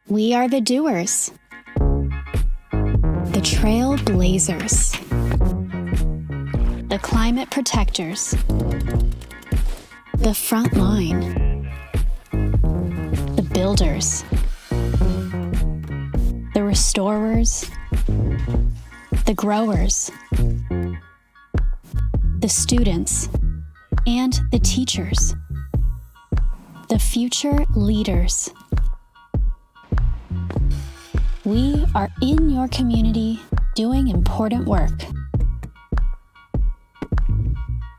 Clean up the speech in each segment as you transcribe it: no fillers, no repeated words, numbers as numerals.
We are the doers, the trailblazers, the climate protectors, the front line, the builders, the restorers, the growers, the students, and the teachers, the future leaders. We are in your community doing important work.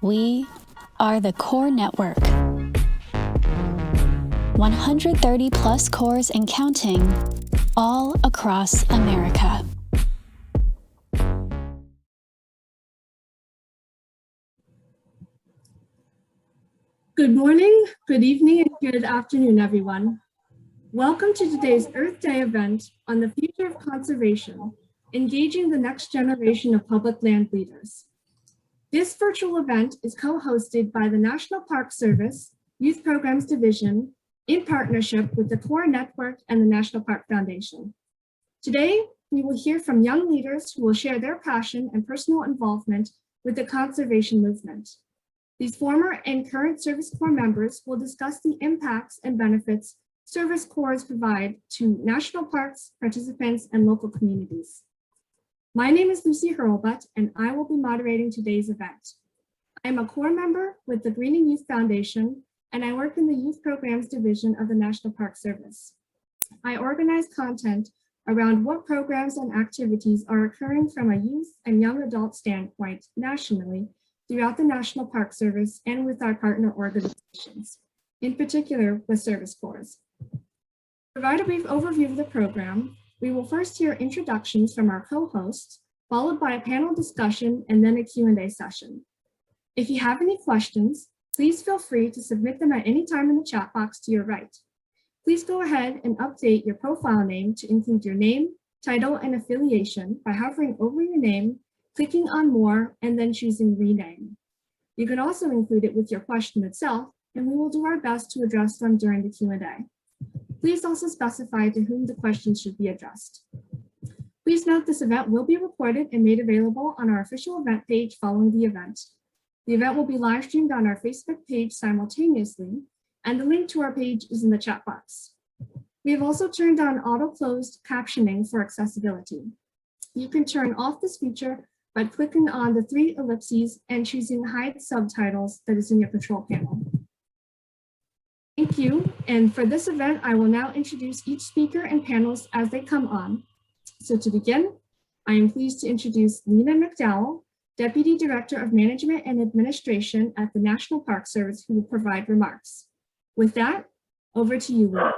We are the CORE Network. 130 plus cores and counting, all across America. Good morning, good evening, and good afternoon, everyone. Welcome to today's Earth Day event on the future of conservation, engaging the next generation of public land leaders. This virtual event is co-hosted by the National Park Service Youth Programs Division in partnership with the CORE Network and the National Park Foundation. Today, we will hear from young leaders who will share their passion and personal involvement with the conservation movement. These former and current Service Corps members will discuss the impacts and benefits Service Corps provide to national parks, participants, and local communities. My name is Lucy Hurlbut, and I will be moderating today's event. I am a Corps member with the Greening Youth Foundation, and I work in the Youth Programs Division of the National Park Service. I organize content around what programs and activities are occurring from a youth and young adult standpoint nationally throughout the National Park Service and with our partner organizations, in particular with Service Corps. To provide a brief overview of the program, we will first hear introductions from our co-hosts, followed by a panel discussion and then a Q&A session. If you have any questions, please feel free to submit them at any time in the chat box to your right. Please go ahead and update your profile name to include your name, title, and affiliation by hovering over your name, clicking on More, and then choosing Rename. You can also include it with your question itself, and we will do our best to address them during the Q&A. Please also specify to whom the questions should be addressed. Please note this event will be recorded and made available on our official event page following the event. The event will be live streamed on our Facebook page simultaneously, and the link to our page is in the chat box. We have also turned on auto-closed captioning for accessibility. You can turn off this feature by clicking on the 3 ellipses and choosing Hide Subtitles that is in your control panel. Thank you, and for this event, I will now introduce each speaker and panelist as they come on. So to begin, I am pleased to introduce Lena McDowell, Deputy Director of Management and Administration at the National Park Service, who will provide remarks. With that, over to you, Lena.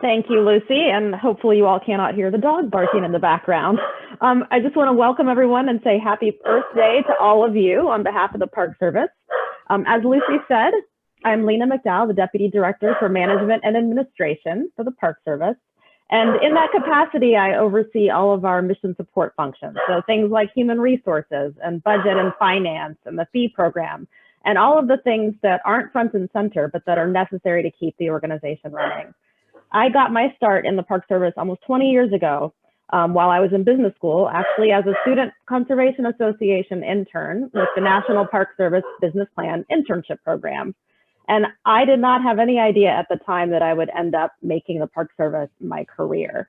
Thank you, Lucy, and hopefully you all cannot hear the dog barking in the background. I just want to welcome everyone and say Happy Earth Day to all of you on behalf of the Park Service. As Lucy said, I'm Lena McDowell, the Deputy Director for Management and Administration for the Park Service. And in that capacity, I oversee all of our mission support functions. So things like human resources and budget and finance and the fee program, and all of the things that aren't front and center, but that are necessary to keep the organization running. I got my start in the Park Service almost 20 years ago while I was in business school, actually as a Student Conservation Association intern with the National Park Service Business Plan Internship Program. And I did not have any idea at the time that I would end up making the Park Service my career.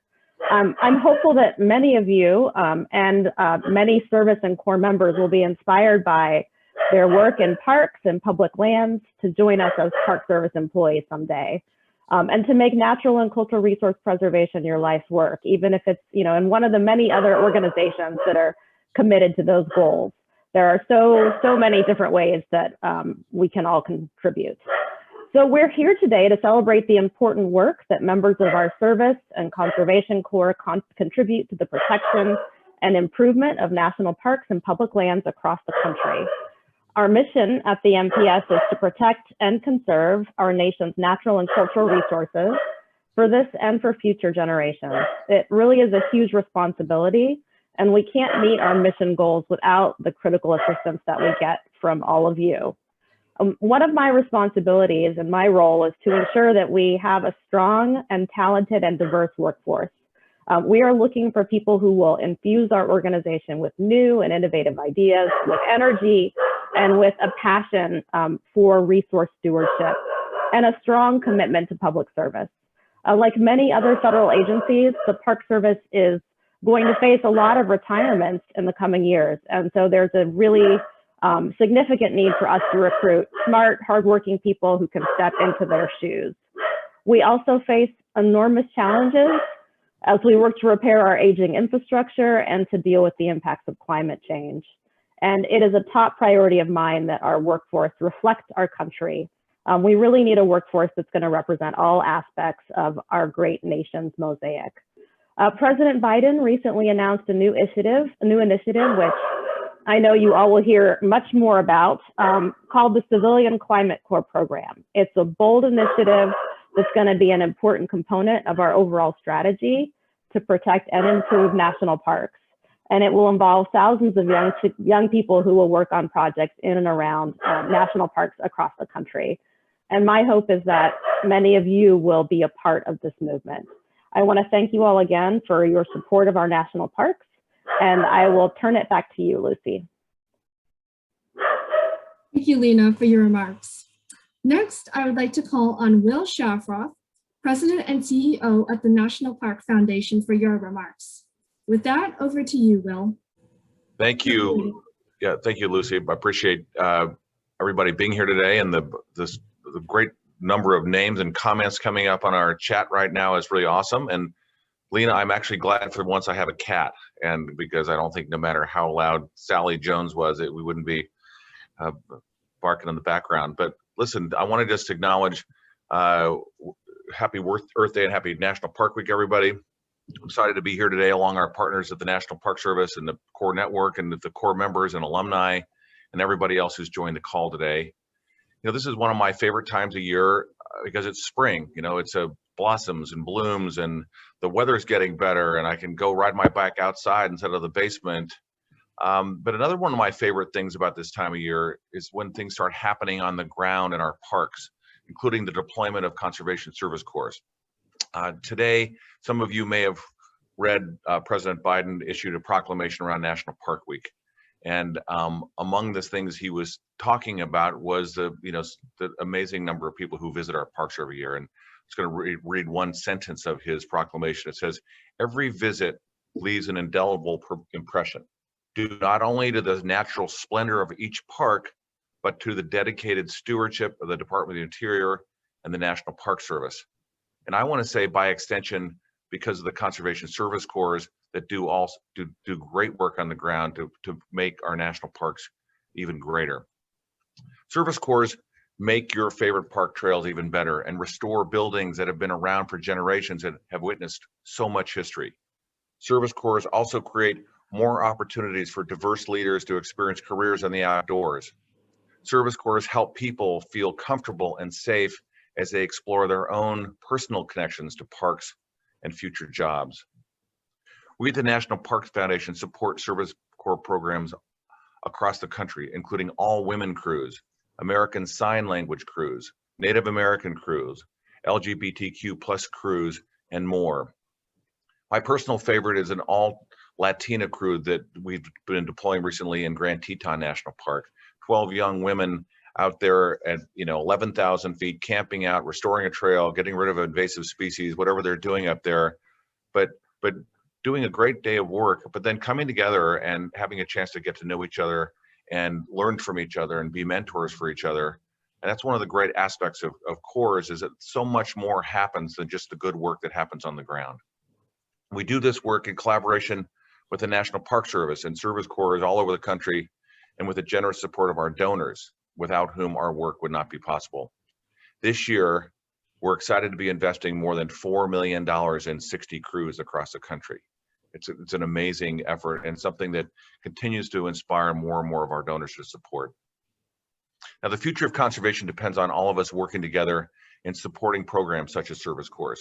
I'm hopeful that many of you and many service and Corps members will be inspired by their work in parks and public lands to join us as Park Service employees someday. And to make natural and cultural resource preservation your life's work, even if it's, in one of the many other organizations that are committed to those goals. There are so many different ways that we can all contribute. So we're here today to celebrate the important work that members of our Service and Conservation Corps contribute to the protection and improvement of national parks and public lands across the country. Our mission at the NPS is to protect and conserve our nation's natural and cultural resources for this and for future generations. It really is a huge responsibility, and we can't meet our mission goals without the critical assistance that we get from all of you. One of my responsibilities and my role is to ensure that we have a strong and talented and diverse workforce. We are looking for people who will infuse our organization with new and innovative ideas, with energy, and with a passion for resource stewardship and a strong commitment to public service. Like many other federal agencies, the Park Service is going to face a lot of retirements in the coming years. And so there's a really significant need for us to recruit smart, hardworking people who can step into their shoes. We also face enormous challenges as we work to repair our aging infrastructure and to deal with the impacts of climate change. And it is a top priority of mine that our workforce reflects our country. We really need a workforce that's going to represent all aspects of our great nation's mosaic. President Biden recently announced a new initiative, which I know you all will hear much more about, called the Civilian Climate Corps Program. It's a bold initiative that's going to be an important component of our overall strategy to protect and improve national parks. And it will involve thousands of young people who will work on projects in and around national parks across the country. And my hope is that many of you will be a part of this movement. I want to thank you all again for your support of our national parks, and I will turn it back to you, Lucy. Thank you, Lena, for your remarks. Next, I would like to call on Will Shafroth, President and CEO at the National Park Foundation, for your remarks. With that, over to you, Will. Thank you. Yeah, thank you, Lucy. I appreciate everybody being here today, and the great number of names and comments coming up on our chat right now is really awesome. And Lena, I'm actually glad for once I have a cat, and because I don't think no matter how loud Sally Jones was, we wouldn't be barking in the background. But listen, I want to just acknowledge happy Earth Day and happy National Park Week, everybody. I'm excited to be here today along our partners at the National Park Service and the Corps Network and the Corps members and alumni and everybody else who's joined the call today. You know, this is one of my favorite times of year because it's spring. You know, it's blossoms and blooms and the weather's getting better and I can go ride my bike outside instead of the basement. But another one of my favorite things about this time of year is when things start happening on the ground in our parks, including the deployment of Conservation Service Corps. Today, some of you may have read President Biden issued a proclamation around National Park Week. And among the things he was talking about was the amazing number of people who visit our parks every year. And I'm just going to read one sentence of his proclamation. It says, "Every visit leaves an indelible impression, due not only to the natural splendor of each park, but to the dedicated stewardship of the Department of the Interior and the National Park Service." And I want to say, by extension, because of the Conservation Service Corps that do great work on the ground to make our national parks even greater. Service Corps make your favorite park trails even better and restore buildings that have been around for generations and have witnessed so much history. Service Corps also create more opportunities for diverse leaders to experience careers in the outdoors. Service Corps help people feel comfortable and safe as they explore their own personal connections to parks and future jobs. We at the National Parks Foundation support Service Corps programs across the country, including all women crews, American Sign Language crews, Native American crews, LGBTQ+ crews, and more. My personal favorite is an all Latina crew that we've been deploying recently in Grand Teton National Park. 12 young women out there at 11,000 feet, camping out, restoring a trail, getting rid of invasive species, whatever they're doing up there, but doing a great day of work, but then coming together and having a chance to get to know each other and learn from each other and be mentors for each other. And that's one of the great aspects of Corps is that so much more happens than just the good work that happens on the ground. We do this work in collaboration with the National Park Service and Service Corps all over the country, and with the generous support of our donors, without whom our work would not be possible. This year, we're excited to be investing more than $4 million in 60 crews across the country. It's an amazing effort and something that continues to inspire more and more of our donors to support. Now, the future of conservation depends on all of us working together in supporting programs such as Service Corps.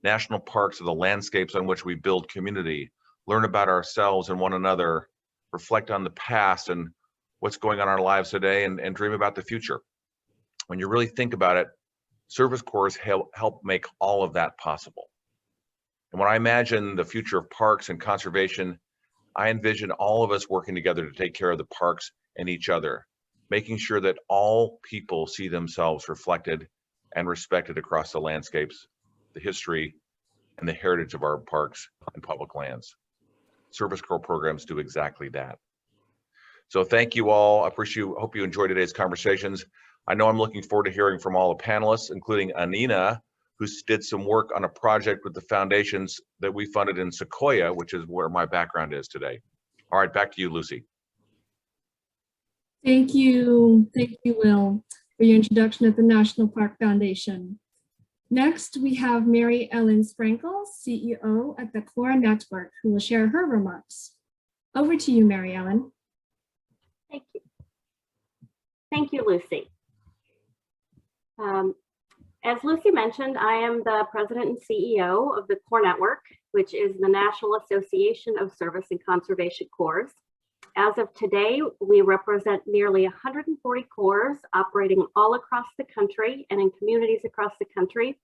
National parks are the landscapes on which we build community, learn about ourselves and one another, reflect on the past and what's going on in our lives today, and dream about the future. when you really think about it, service corps help make all of that possible. And when I imagine the future of parks and conservation, I envision all of us working together to take care of the parks and each other, making sure that all people see themselves reflected and respected across the landscapes, the history, and the heritage of our parks and public lands. Service Corps programs do exactly that. So thank you all. I hope you enjoyed today's conversations. I know I'm looking forward to hearing from all the panelists, including Anina, who did some work on a project with the foundations that we funded in Sequoia, which is where my background is today. All right, back to you, Lucy. Thank you, Will, for your introduction at the National Park Foundation. Next, we have Mary Ellen Sprankle, CEO at the CORE Network, who will share her remarks. Over to you, Mary Ellen. Thank you. Thank you, Lucy. As Lucy mentioned, I am the president and CEO of the CORE Network, which is the National Association of Service and Conservation Corps. As of today, we represent nearly 140 corps operating all across the country and in communities across the country,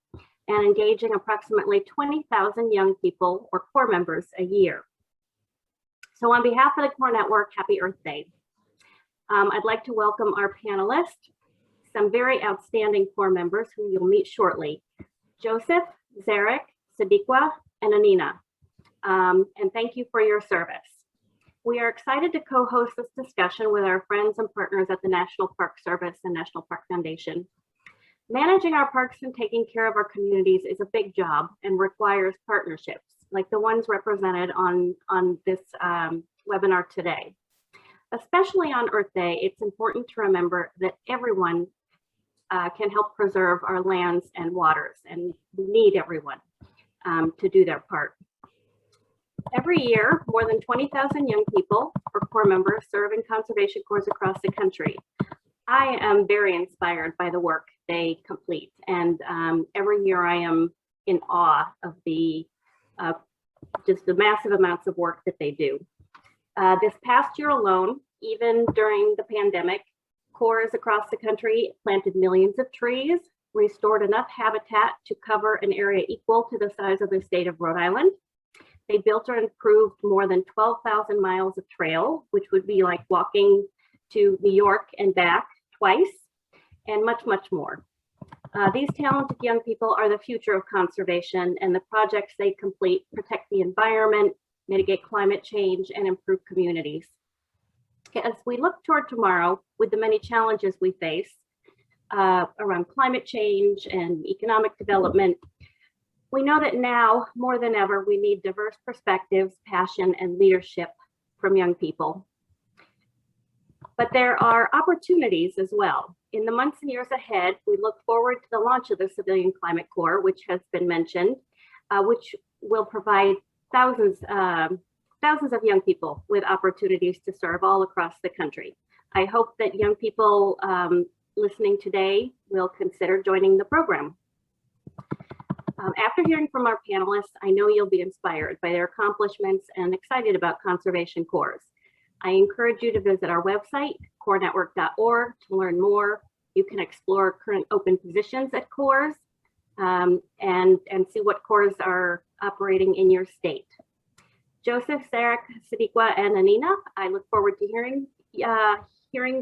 and engaging approximately 20,000 young people or corps members a year. So on behalf of the CORE Network, happy Earth Day. I'd like to welcome our panelists, some very outstanding corps members who you'll meet shortly: Joseph, Zarek, Sadiqa, and Anina. And thank you for your service. We are excited to co-host this discussion with our friends and partners at the National Park Service and National Park Foundation. Managing our parks and taking care of our communities is a big job and requires partnerships like the ones represented on this webinar today. Especially on Earth Day, it's important to remember that everyone can help preserve our lands and waters, and we need everyone to do their part. Every year, more than 20,000 young people or corps members serve in conservation corps across the country. I am very inspired by the work they complete, and every year I am in awe of just the massive amounts of work that they do. This past year alone, even during the pandemic, corps across the country planted millions of trees, restored enough habitat to cover an area equal to the size of the state of Rhode Island. They built or improved more than 12,000 miles of trail, which would be like walking to New York and back twice, and much, much more. These talented young people are the future of conservation, and the projects they complete protect the environment, mitigate climate change, and improve communities. As we look toward tomorrow, with the many challenges we face around climate change and economic development, we know that now more than ever, we need diverse perspectives, passion, and leadership from young people. But there are opportunities as well. In the months and years ahead, we look forward to the launch of the Civilian Climate Corps, which has been mentioned, which will provide thousands of young people with opportunities to serve all across the country. I hope that young people listening today will consider joining the program. After hearing from our panelists, I know you'll be inspired by their accomplishments and excited about conservation corps. I encourage you to visit our website, corenetwork.org, to learn more. You can explore current open positions at corps and see what corps are operating in your state. Joseph, Zarek, Sadiqa, and Anina, I look forward to hearing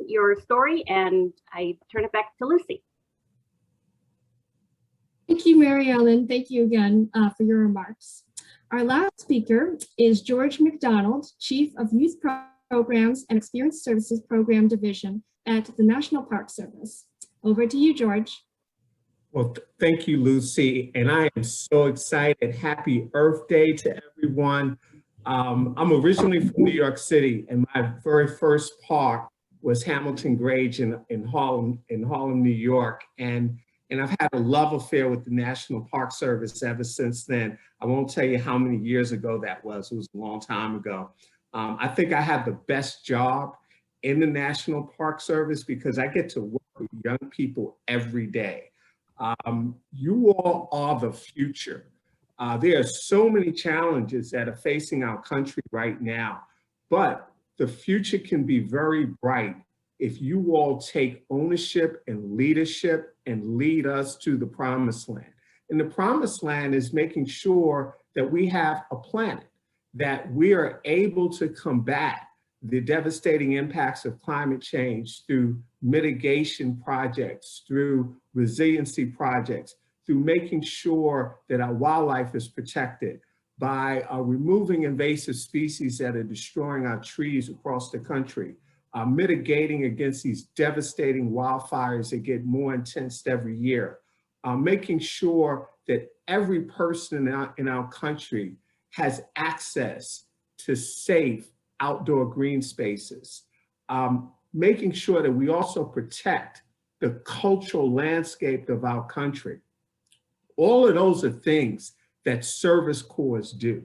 your story, and I turn it back to Lucy. Thank you, Mary Ellen. Thank you again for your remarks. Our last speaker is George McDonald, Chief of Youth Programs and Experience Services Program Division at the National Park Service. Over to you, George. Well, thank you, Lucy. And I am so excited. Happy Earth Day to everyone. I'm originally from New York City, and my very first park was Hamilton Grange in Harlem, New York. And I've had a love affair with the National Park Service ever since then. I won't tell you how many years ago that was. It was a long time ago. I think I have the best job in the National Park Service because I get to work with young people every day. You all are the future. There are so many challenges that are facing our country right now, but the future can be very bright if you all take ownership and leadership and lead us to the promised land. And the promised land is making sure that we have a planet, that we are able to combat the devastating impacts of climate change through mitigation projects, through resiliency projects, through making sure that our wildlife is protected by removing invasive species that are destroying our trees across the country, mitigating against these devastating wildfires that get more intense every year, making sure that every person in our country has access to safe outdoor green spaces, making sure that we also protect the cultural landscape of our country. All of those are things that Service Corps do.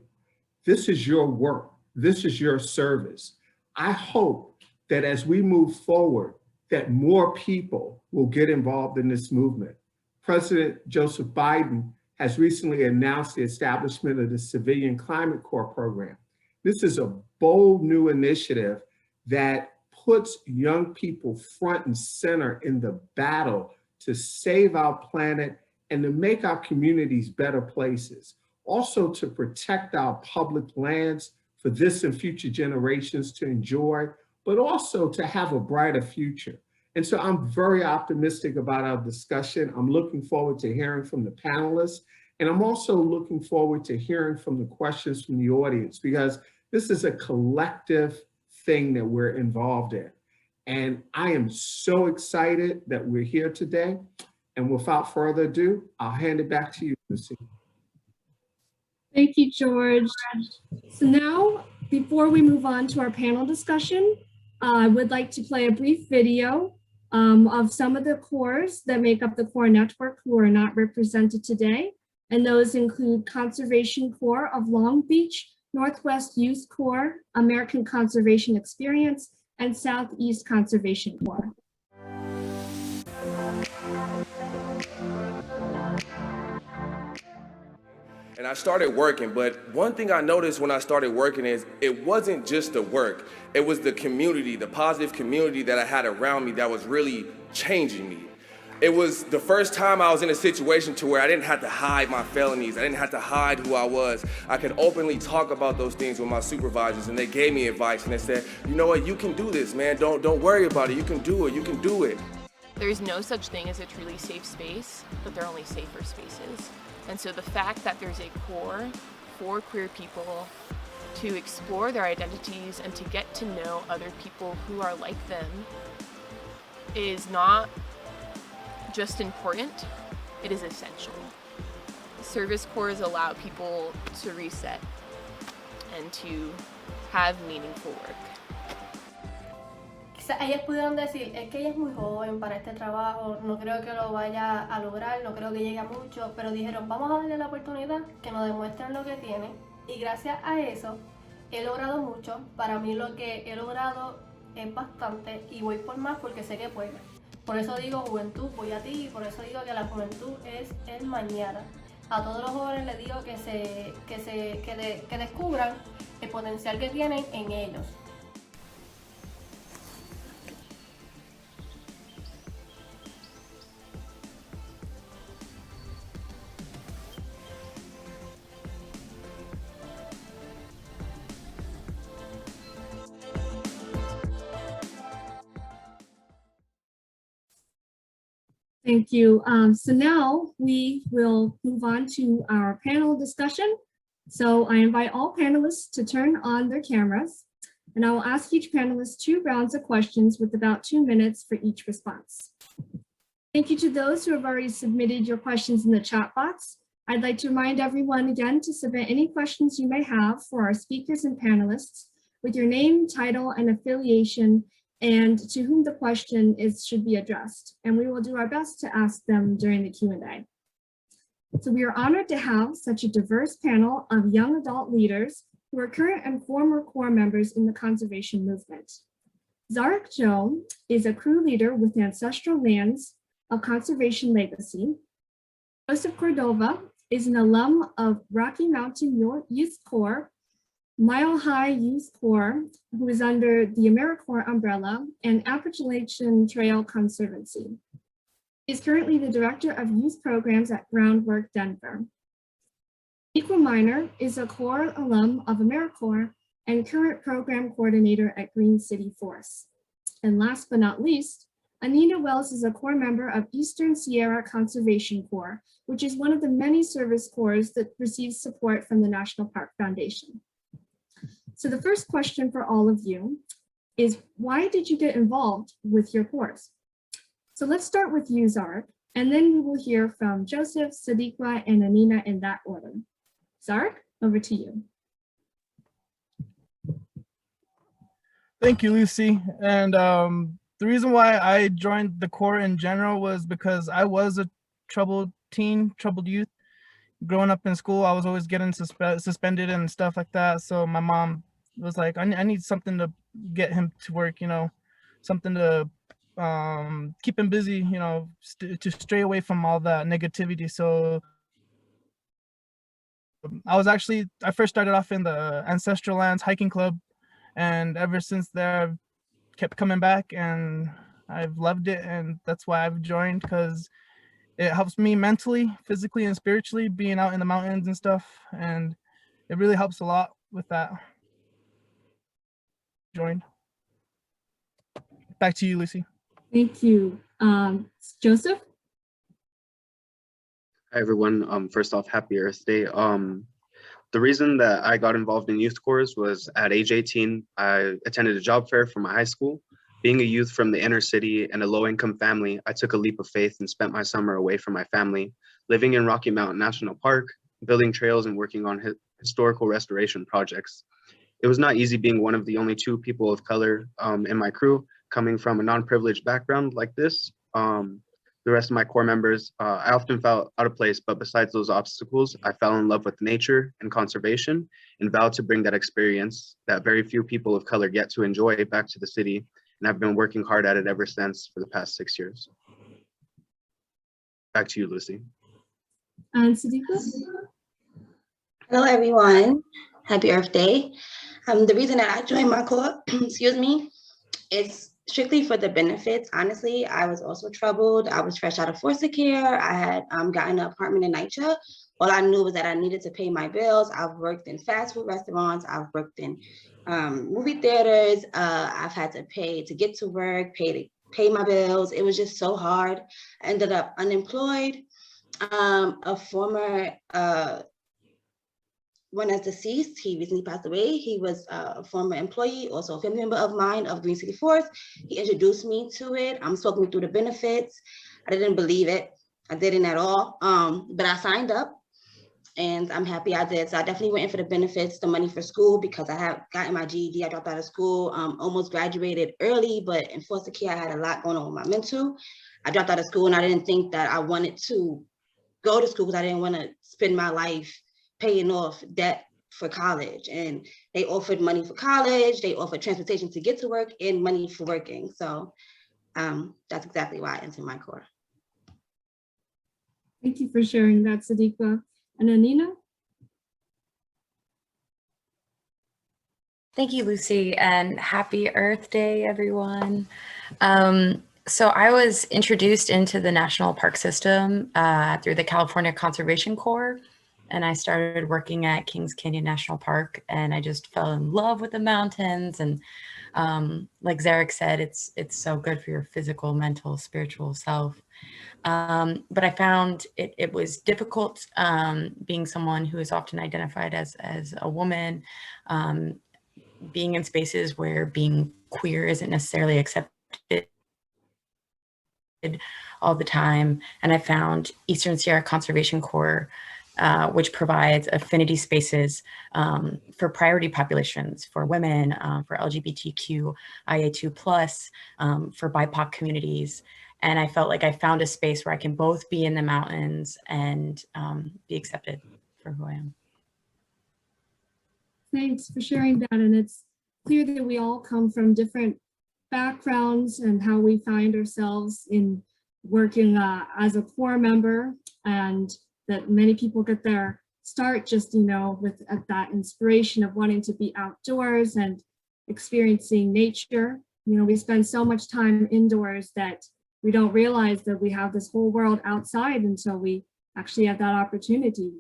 This is your work. This is your service. I hope that as we move forward, that more people will get involved in this movement. President Joseph Biden has recently announced the establishment of the Civilian Climate Corps program. This is a bold new initiative that puts young people front and center in the battle to save our planet and to make our communities better places. Also to protect our public lands for this and future generations to enjoy, but also to have a brighter future. And so I'm very optimistic about our discussion. I'm looking forward to hearing from the panelists. And I'm also looking forward to hearing from the questions from the audience, because this is a collective thing that we're involved in. And I am so excited that we're here today. And without further ado, I'll hand it back to you, Lucy. Thank you, George. So now, before we move on to our panel discussion, I would like to play a brief video of some of the corps that make up the Corps Network who are not represented today. And those include Conservation Corps of Long Beach, Northwest Youth Corps, American Conservation Experience, and Southeast Conservation Corps. And I started working, but one thing I noticed when I started working is it wasn't just the work, it was the community, the positive community that I had around me that was really changing me. It was the first time I was in a situation to where I didn't have to hide my felonies, I didn't have to hide who I was. I could openly talk about those things with my supervisors, and they gave me advice and they said, you know what, you can do this, man, don't worry about it, you can do it, you can do it. There's no such thing as a truly safe space, but there are only safer spaces. And so the fact that there's a core for queer people to explore their identities and to get to know other people who are like them is not just important, it is essential. Service corps allow people to reset and to have meaningful work. Ellas pudieron decir, es que ella es muy joven para este trabajo, no creo que lo vaya a lograr, no creo que llegue a mucho, pero dijeron, vamos a darle la oportunidad, que nos demuestren lo que tienen, y gracias a eso he logrado mucho. Para mí lo que he logrado es bastante, y voy por más porque sé que puedo. Por eso digo juventud, voy a ti, y por eso digo que la juventud es el mañana. A todos los jóvenes les digo que descubran el potencial que tienen en ellos. Thank you. So now we will move on to our panel discussion. So I invite all panelists to turn on their cameras, and I will ask each panelist 2 rounds of questions with about 2 minutes for each response. Thank you to those who have already submitted your questions in the chat box. I'd like to remind everyone again to submit any questions you may have for our speakers and panelists with your name, title, and affiliation, and to whom the question should be addressed. And we will do our best to ask them during the Q&A. So we are honored to have such a diverse panel of young adult leaders who are current and former Corps members in the conservation movement. Zarek Joe is a crew leader with Ancestral Lands of Conservation Legacy. Joseph Cordova is an alum of Rocky Mountain Youth Corps Mile High Youth Corps, who is under the AmeriCorps umbrella, and Appalachian Trail Conservancy. He is currently the Director of Youth Programs at Groundwork Denver. Equa Minor is a Corps alum of AmeriCorps and current Program Coordinator at Green City Force. And last but not least, Anina Wells is a Corps member of Eastern Sierra Conservation Corps, which is one of the many service corps that receives support from the National Park Foundation. So the first question for all of you is, why did you get involved with your corps? So let's start with you, Zarek, and then we will hear from Joseph, Sadiqa, and Anina in that order. Zarek, over to you. Thank you, Lucy. And the reason why I joined the Corps in general was because I was a troubled teen, troubled youth. Growing up in school, I was always getting suspended and stuff like that. So my mom was like, I need something to get him to work, you know, something to keep him busy, you know, to stray away from all that negativity. So I first started off in the Ancestral Lands Hiking Club, and ever since there I've kept coming back and I've loved it, and that's why I've joined, because it helps me mentally, physically, and spiritually, being out in the mountains and stuff, and it really helps a lot with that. Joined. Back to you, Lucy. Thank you. Joseph? Hi, everyone. First off, happy Earth Day. The reason that I got involved in youth corps was at age 18, I attended a job fair for my high school. Being a youth from the inner city and a low-income family, I took a leap of faith and spent my summer away from my family, living in Rocky Mountain National Park, building trails and working on historical restoration projects. It was not easy being one of the only 2 people of color in my crew, coming from a non-privileged background like this. The rest of my Corps members, I often felt out of place, but besides those obstacles, I fell in love with nature and conservation and vowed to bring that experience that very few people of color get to enjoy back to the city. And I've been working hard at it ever since for the past 6 years. Back to you, Lucy. And Sadiqa? Hello, everyone. Happy Earth Day. The reason that I joined my Corps, excuse me, is strictly for the benefits. Honestly, I was also troubled. I was fresh out of foster care. I had gotten an apartment in NYCHA. All I knew was that I needed to pay my bills. I've worked in fast food restaurants. I've worked in movie theaters. I've had to pay to get to work, pay my bills. It was just so hard. I ended up unemployed. A former one is deceased. He recently passed away. He was a former employee, also a family member of mine of Green City Force. He introduced me to it. Spoke me through the benefits. I didn't believe it. I didn't at all. But I signed up, and I'm happy I did. So I definitely went in for the benefits, the money for school, because I have gotten my GED. I dropped out of school, almost graduated early, but in foster care, I had a lot going on with my mental. I dropped out of school, and I didn't think that I wanted to go to school because I didn't want to spend my life paying off debt for college. And they offered money for college, they offered transportation to get to work, and money for working. So that's exactly why I entered my Corps. Thank you for sharing that, Sadiqa. And Anina? Thank you, Lucy, and happy Earth Day, everyone. So I was introduced into the national park system through the California Conservation Corps. And I started working at Kings Canyon National Park, and I just fell in love with the mountains. And like Zarek said, it's so good for your physical, mental, spiritual self. But I found it was difficult being someone who is often identified as a woman, being in spaces where being queer isn't necessarily accepted all the time. And I found Eastern Sierra Conservation Corps, which provides affinity spaces for priority populations, for women, for LGBTQIA2+, for BIPOC communities. And I felt like I found a space where I can both be in the mountains and be accepted for who I am. Thanks for sharing that. And it's clear that we all come from different backgrounds and how we find ourselves in working as a Corps member, and that many people get their start just, you know, with that inspiration of wanting to be outdoors and experiencing nature. You know, we spend so much time indoors that we don't realize that we have this whole world outside until we actually have that opportunity.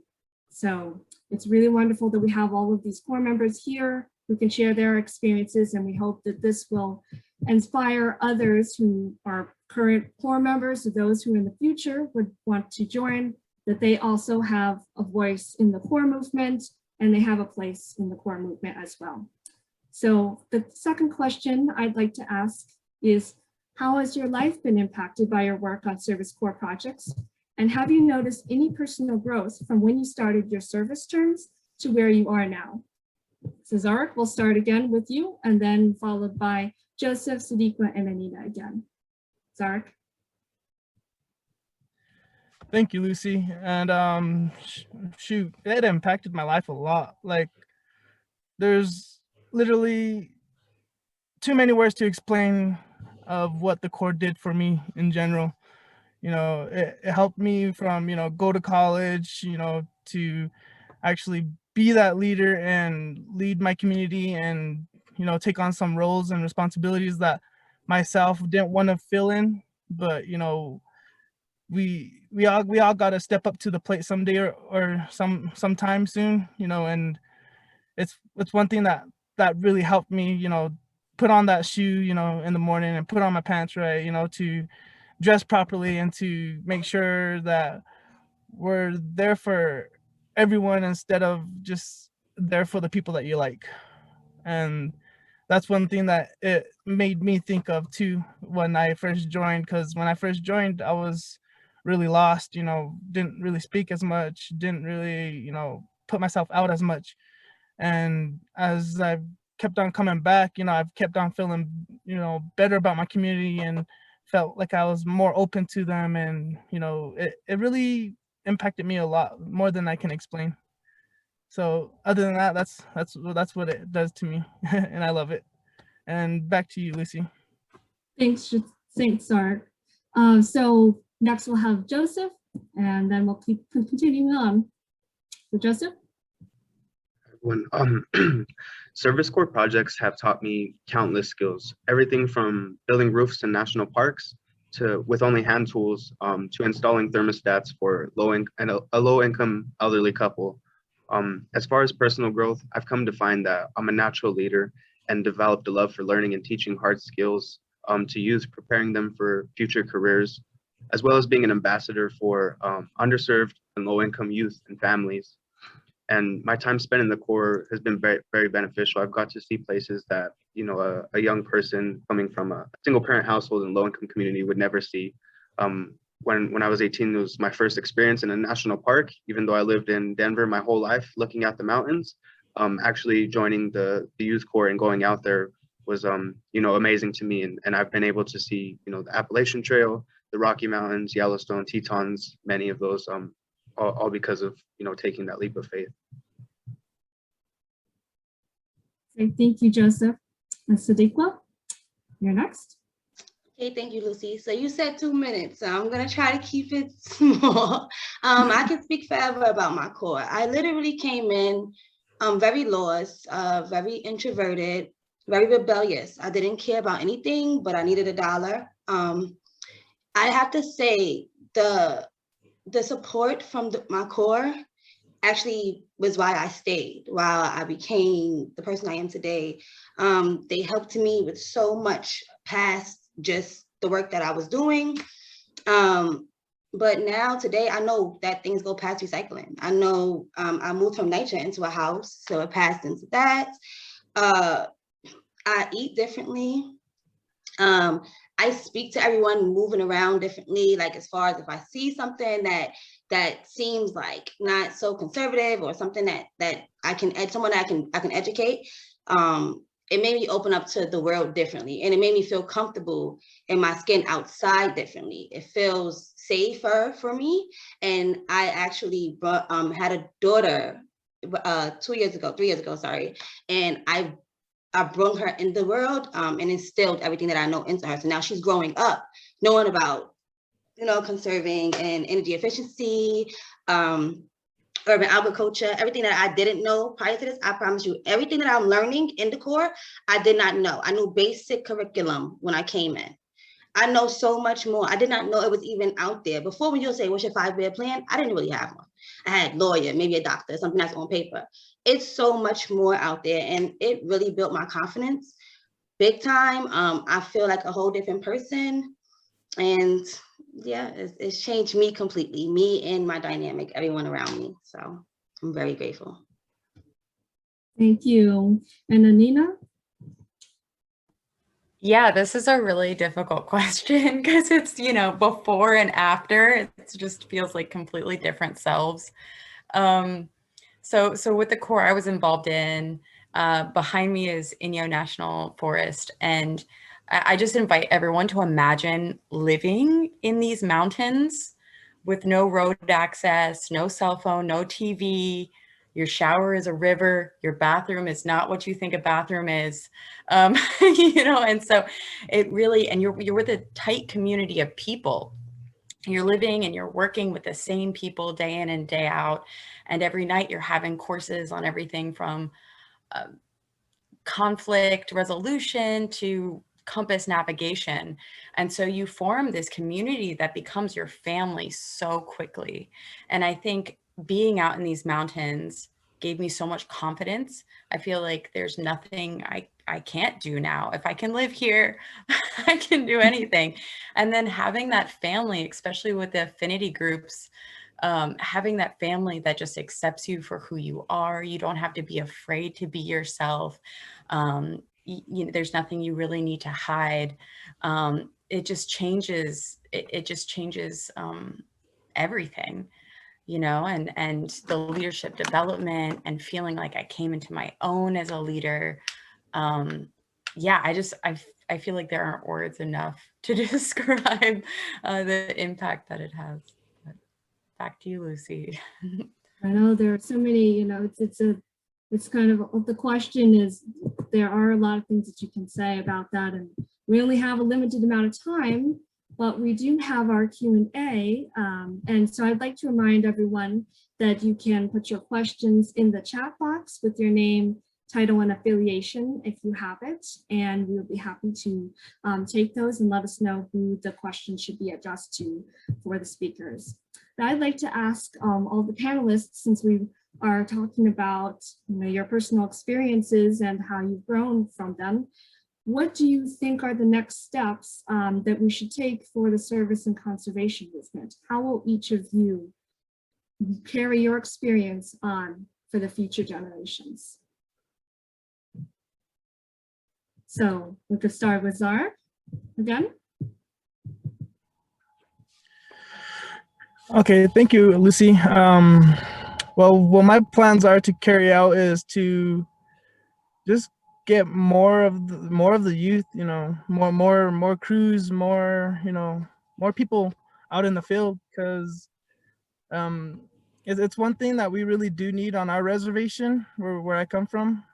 So it's really wonderful that we have all of these core members here who can share their experiences, and we hope that this will inspire others who are current core members, or those who in the future would want to join, that they also have a voice in the core movement and they have a place in the core movement as well. So the second question I'd like to ask is, how has your life been impacted by your work on Service Corps projects? And have you noticed any personal growth from when you started your service terms to where you are now? So Zarek, we'll start again with you, and then followed by Joseph, Sadiqa, and Anita again. Zarek. Thank you, Lucy. And shoot, it impacted my life a lot. Like, there's literally too many words to explain of what the Corps did for me in general. You know, it helped me from, you know, go to college, you know, to actually be that leader and lead my community and, you know, take on some roles and responsibilities that myself didn't want to fill in. But, you know, we all got to step up to the plate someday or sometime soon, you know, and it's one thing that really helped me, you know, put on that shoe, you know, in the morning and put on my pants right, you know, to dress properly and to make sure that we're there for everyone instead of just there for the people that you like. And that's one thing that it made me think of too when I first joined, because when I first joined, I was really lost, you know, didn't really speak as much, didn't really, you know, put myself out as much. And as I've kept on coming back, you know, I've kept on feeling, you know, better about my community and felt like I was more open to them. And, you know, it really impacted me a lot more than I can explain. So other than that, that's what it does to me. And I love it. And back to you, Lucy. Thanks, Zarek. So next we'll have Joseph, and then we'll keep continuing on. So Joseph? Service Corps projects have taught me countless skills, everything from building roofs in national parks to, with only hand tools, to installing thermostats for a low-income elderly couple. As far as personal growth, I've come to find that I'm a natural leader and developed a love for learning and teaching hard skills to youth, preparing them for future careers, as well as being an ambassador for underserved and low-income youth and families. And my time spent in the Corps has been very, very beneficial. I've got to see places that, you know, a young person coming from a single parent household in low-income community would never see. When I was 18, it was my first experience in a national park, even though I lived in Denver my whole life looking at the mountains. Actually joining the Youth Corps and going out there was, you know, amazing to me. And I've been able to see, you know, the Appalachian Trail, the Rocky Mountains, Yellowstone, Tetons, many of those, all because of, you know, taking that leap of faith. Okay, thank you, Joseph. And Sadiqa, you're next. Okay, thank you, Lucy. So you said 2 minutes, so I'm gonna try to keep it small. I can speak forever about my Corps. I literally came in very lost, very introverted, very rebellious. I didn't care about anything, but I needed $1. I have to say the support from my Corps actually was why I stayed, while I became the person I am today. They helped me with so much past just the work that I was doing. But now today, I know that things go past recycling. I know I moved from nature into a house, so it passed into that. I eat differently. I speak to everyone moving around differently, like as far as if I see something that seems like not so conservative or something that I can educate, it made me open up to the world differently, and it made me feel comfortable in my skin outside differently. It feels safer for me. And I actually had a daughter 3 years ago, sorry, and I brought her in the world and instilled everything that I know into her. So now she's growing up knowing about, you know, conserving and energy efficiency, urban agriculture, everything that I didn't know prior to this, I promise you, everything that I'm learning in the Corps, I did not know. I knew basic curriculum when I came in. I know so much more. I did not know it was even out there. Before, when you'll say, what's your 5-year plan? I didn't really have one. I had lawyer, maybe a doctor, something that's on paper. It's so much more out there, and it really built my confidence big time. I feel like a whole different person, and yeah, it's changed me completely, me and my dynamic, everyone around me. So I'm very grateful. Thank you. And Anina? Yeah, this is a really difficult question because it's, you know, before and after, it just feels like completely different selves. So with the Corps I was involved in, behind me is Inyo National Forest. And I just invite everyone to imagine living in these mountains with no road access, no cell phone, no TV. Your shower is a river. Your bathroom is not what you think a bathroom is, you know. And so it really, and you're with a tight community of people. You're living and you're working with the same people day in and day out. And every night you're having courses on everything from conflict resolution to compass navigation. And so you form this community that becomes your family so quickly. And I think being out in these mountains gave me so much confidence. I feel like there's nothing I can't do now. If I can live here, I can do anything. And then having that family, especially with the affinity groups, having that family that just accepts you for who you are. You don't have to be afraid to be yourself. You know, there's nothing you really need to hide. It just changes. It just changes everything, you know, and the leadership development and feeling like I came into my own as a leader. Yeah, I feel like there aren't words enough to describe the impact that it has. But back to you, Lucy. I know there are so many, you know, it's kind of, the question is, there are a lot of things that you can say about that, and we only have a limited amount of time, but we do have our Q&A. And so I'd like to remind everyone that you can put your questions in the chat box with your name, title, and affiliation if you have it, and we'll be happy to take those and let us know who the question should be addressed to for the speakers. But I'd like to ask all the panelists, since we are talking about, you know, your personal experiences and how you've grown from them, what do you think are the next steps that we should take for the service and conservation movement? How will each of you carry your experience on for the future generations? So we could start with Zara again. Okay, thank you, Lucy. Well, what my plans are to carry out is to just get more of the youth, you know, more crews, more, you know, more people out in the field, because it's one thing that we really do need on our reservation where I come from.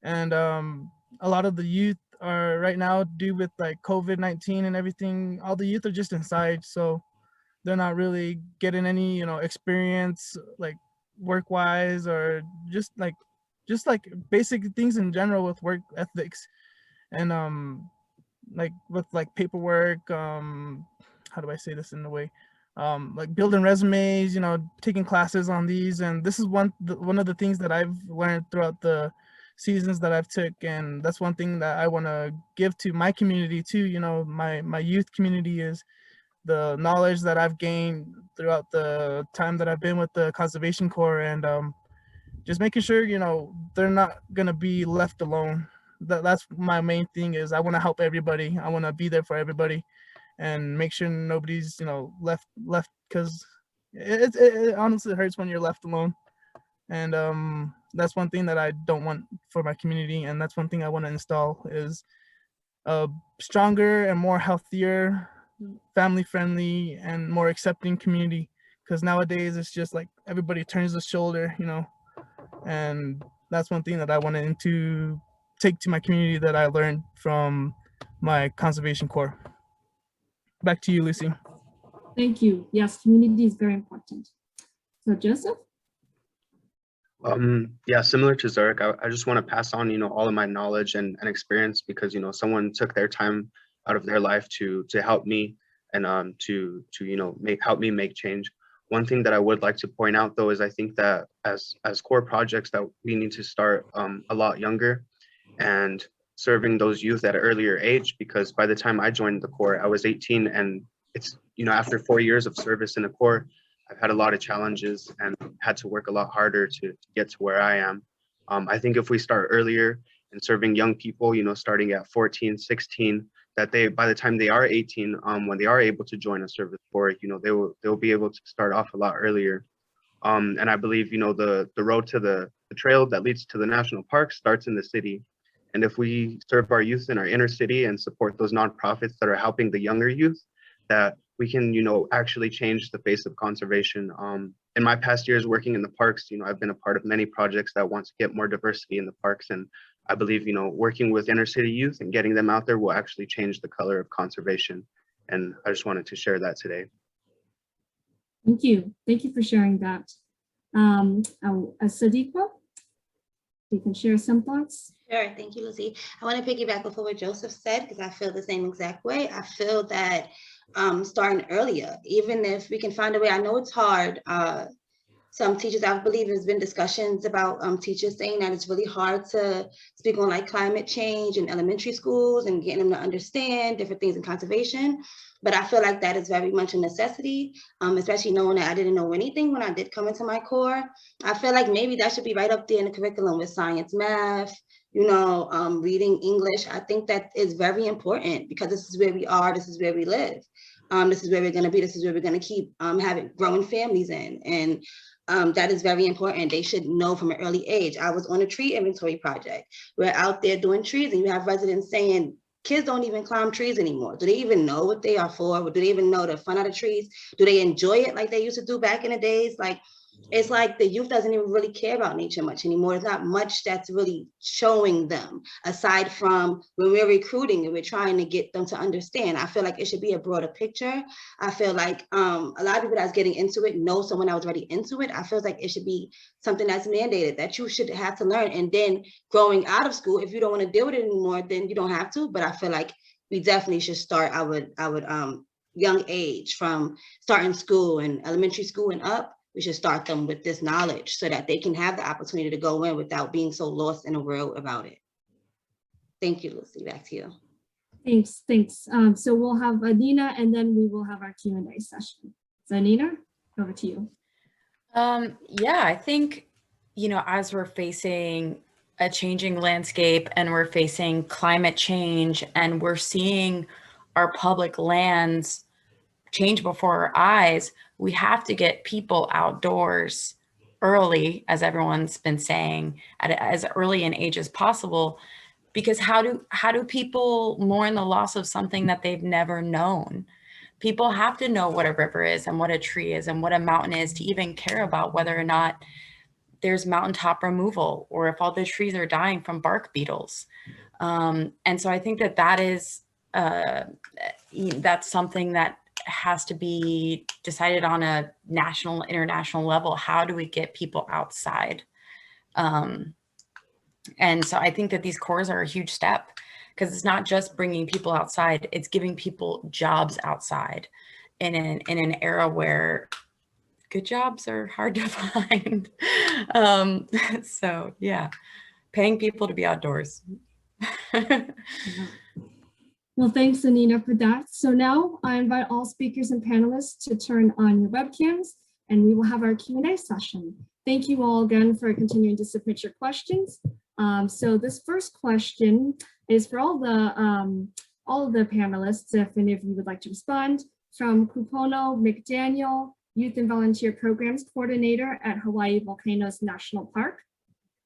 And a lot of the youth are right now, due with like COVID-19 and everything, all the youth are just inside, so they're not really getting any, you know, experience like work-wise, or just like basic things in general with work ethics, and like with like paperwork, how do I say this in a way, like building resumes, you know, taking classes on these. And this is one of the things that I've learned throughout the seasons that I've took, and that's one thing that I want to give to my community too, you know, my youth community, is the knowledge that I've gained throughout the time that I've been with the Conservation Corps, and just making sure, you know, they're not gonna be left alone. That's my main thing, is I want to help everybody. I want to be there for everybody and make sure nobody's, you know, left, because it honestly hurts when you're left alone. And that's one thing that I don't want for my community, and that's one thing I want to install, is a stronger and more healthier, family-friendly, and more accepting community. Because nowadays it's just like everybody turns the shoulder, you know, and that's one thing that I wanted to take to my community that I learned from my Conservation Corps. Back to you, Lucy. Thank you. Yes, community is very important. So Joseph? Yeah, similar to Zurich, I just want to pass on, all of my knowledge and experience because, someone took their time out of their life to help me and to help me make change. One thing that I would like to point out though is I think that as core projects that we need to start a lot younger and serving those youth at an earlier age, because by the time I joined the Corps, I was 18, and it's, after 4 years of service in the Corps, I've had a lot of challenges and had to work a lot harder to get to where I am. I think if we start earlier and serving young people, starting at 14, 16, that by the time they are 18, when they are able to join a service corps, they'll be able to start off a lot earlier. And I believe, the road to the trail that leads to the national park starts in the city. And if we serve our youth in our inner city and support those nonprofits that are helping the younger youth, that we can, actually change the face of conservation. In my past years working in the parks, I've been a part of many projects that want to get more diversity in the parks. And I believe, working with inner city youth and getting them out there will actually change the color of conservation. And I just wanted to share that today. Thank you. Thank you for sharing that. Sadiqa, you can share some thoughts. Sure, thank you, Lucy. I want to piggyback off of what Joseph said because I feel the same exact way. I feel that starting earlier, even if we can find a way, I know it's hard. Some teachers, I believe there's been discussions about teachers saying that it's really hard to speak on like climate change in elementary schools and getting them to understand different things in conservation. But I feel like that is very much a necessity, especially knowing that I didn't know anything when I did come into my Corps. I feel like maybe that should be right up there in the curriculum with science, math, reading English. I think that is very important because this is where we are, this is where we live. This is where we're gonna be, this is where we're gonna keep having growing families in. And that is very important. They should know from an early age. I was on a tree inventory project. We're out there doing trees and you have residents saying, kids don't even climb trees anymore. Do they even know what they are for? Or do they even know the fun of the trees? Do they enjoy it like they used to do back in the days? Like, it's like the youth doesn't even really care about nature much anymore. There's not much that's really showing them aside from when we're recruiting and we're trying to get them to understand. I feel like it should be a broader picture. I feel like a lot of people that's getting into it know someone that was already into it. I feel like it should be something that's mandated that you should have to learn. And then growing out of school, if you don't want to deal with it anymore, then you don't have to. But I feel like we definitely should start our young age from starting school and elementary school and up. We should start them with this knowledge so that they can have the opportunity to go in without being so lost in the world about it. Thank you, Lucy. Back to you. Thanks. So we'll have Nina and then we will have our Q&A session. So Nina, over to you. Yeah, I think, as we're facing a changing landscape and we're facing climate change and we're seeing our public lands change before our eyes, we have to get people outdoors early, as everyone's been saying, at as early an age as possible, because how do people mourn the loss of something that they've never known? People have to know what a river is and what a tree is and what a mountain is to even care about whether or not there's mountaintop removal or if all the trees are dying from bark beetles. And so I think that is that's something that has to be decided on a national, international level. How do we get people outside? And so I think that these cores are a huge step because it's not just bringing people outside, it's giving people jobs outside in an era where good jobs are hard to find. So yeah, paying people to be outdoors. Well, thanks, Anina, for that. So now I invite all speakers and panelists to turn on your webcams and we will have our Q&A session. Thank you all again for continuing to submit your questions. So this first question is for all of the panelists, if any of you would like to respond, from Kupono McDaniel, Youth and Volunteer Programs Coordinator at Hawaii Volcanoes National Park.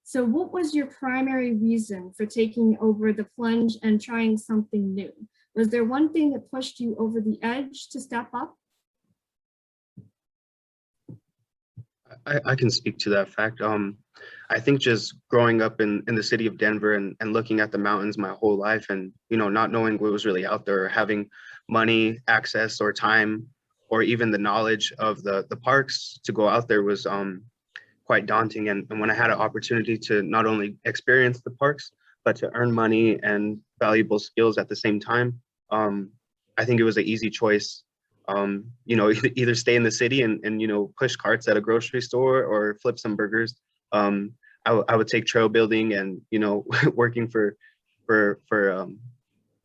So what was your primary reason for taking over the plunge and trying something new? Was there one thing that pushed you over the edge to step up? I can speak to that fact. I think just growing up in the city of Denver and looking at the mountains my whole life and, not knowing what was really out there, or having money, access, or time, or even the knowledge of the parks to go out there was quite daunting. And when I had an opportunity to not only experience the parks, but to earn money and valuable skills at the same time, I think it was an easy choice. You know, either stay in the city and you know, push carts at a grocery store or flip some burgers. I would take trail building and, you know, working for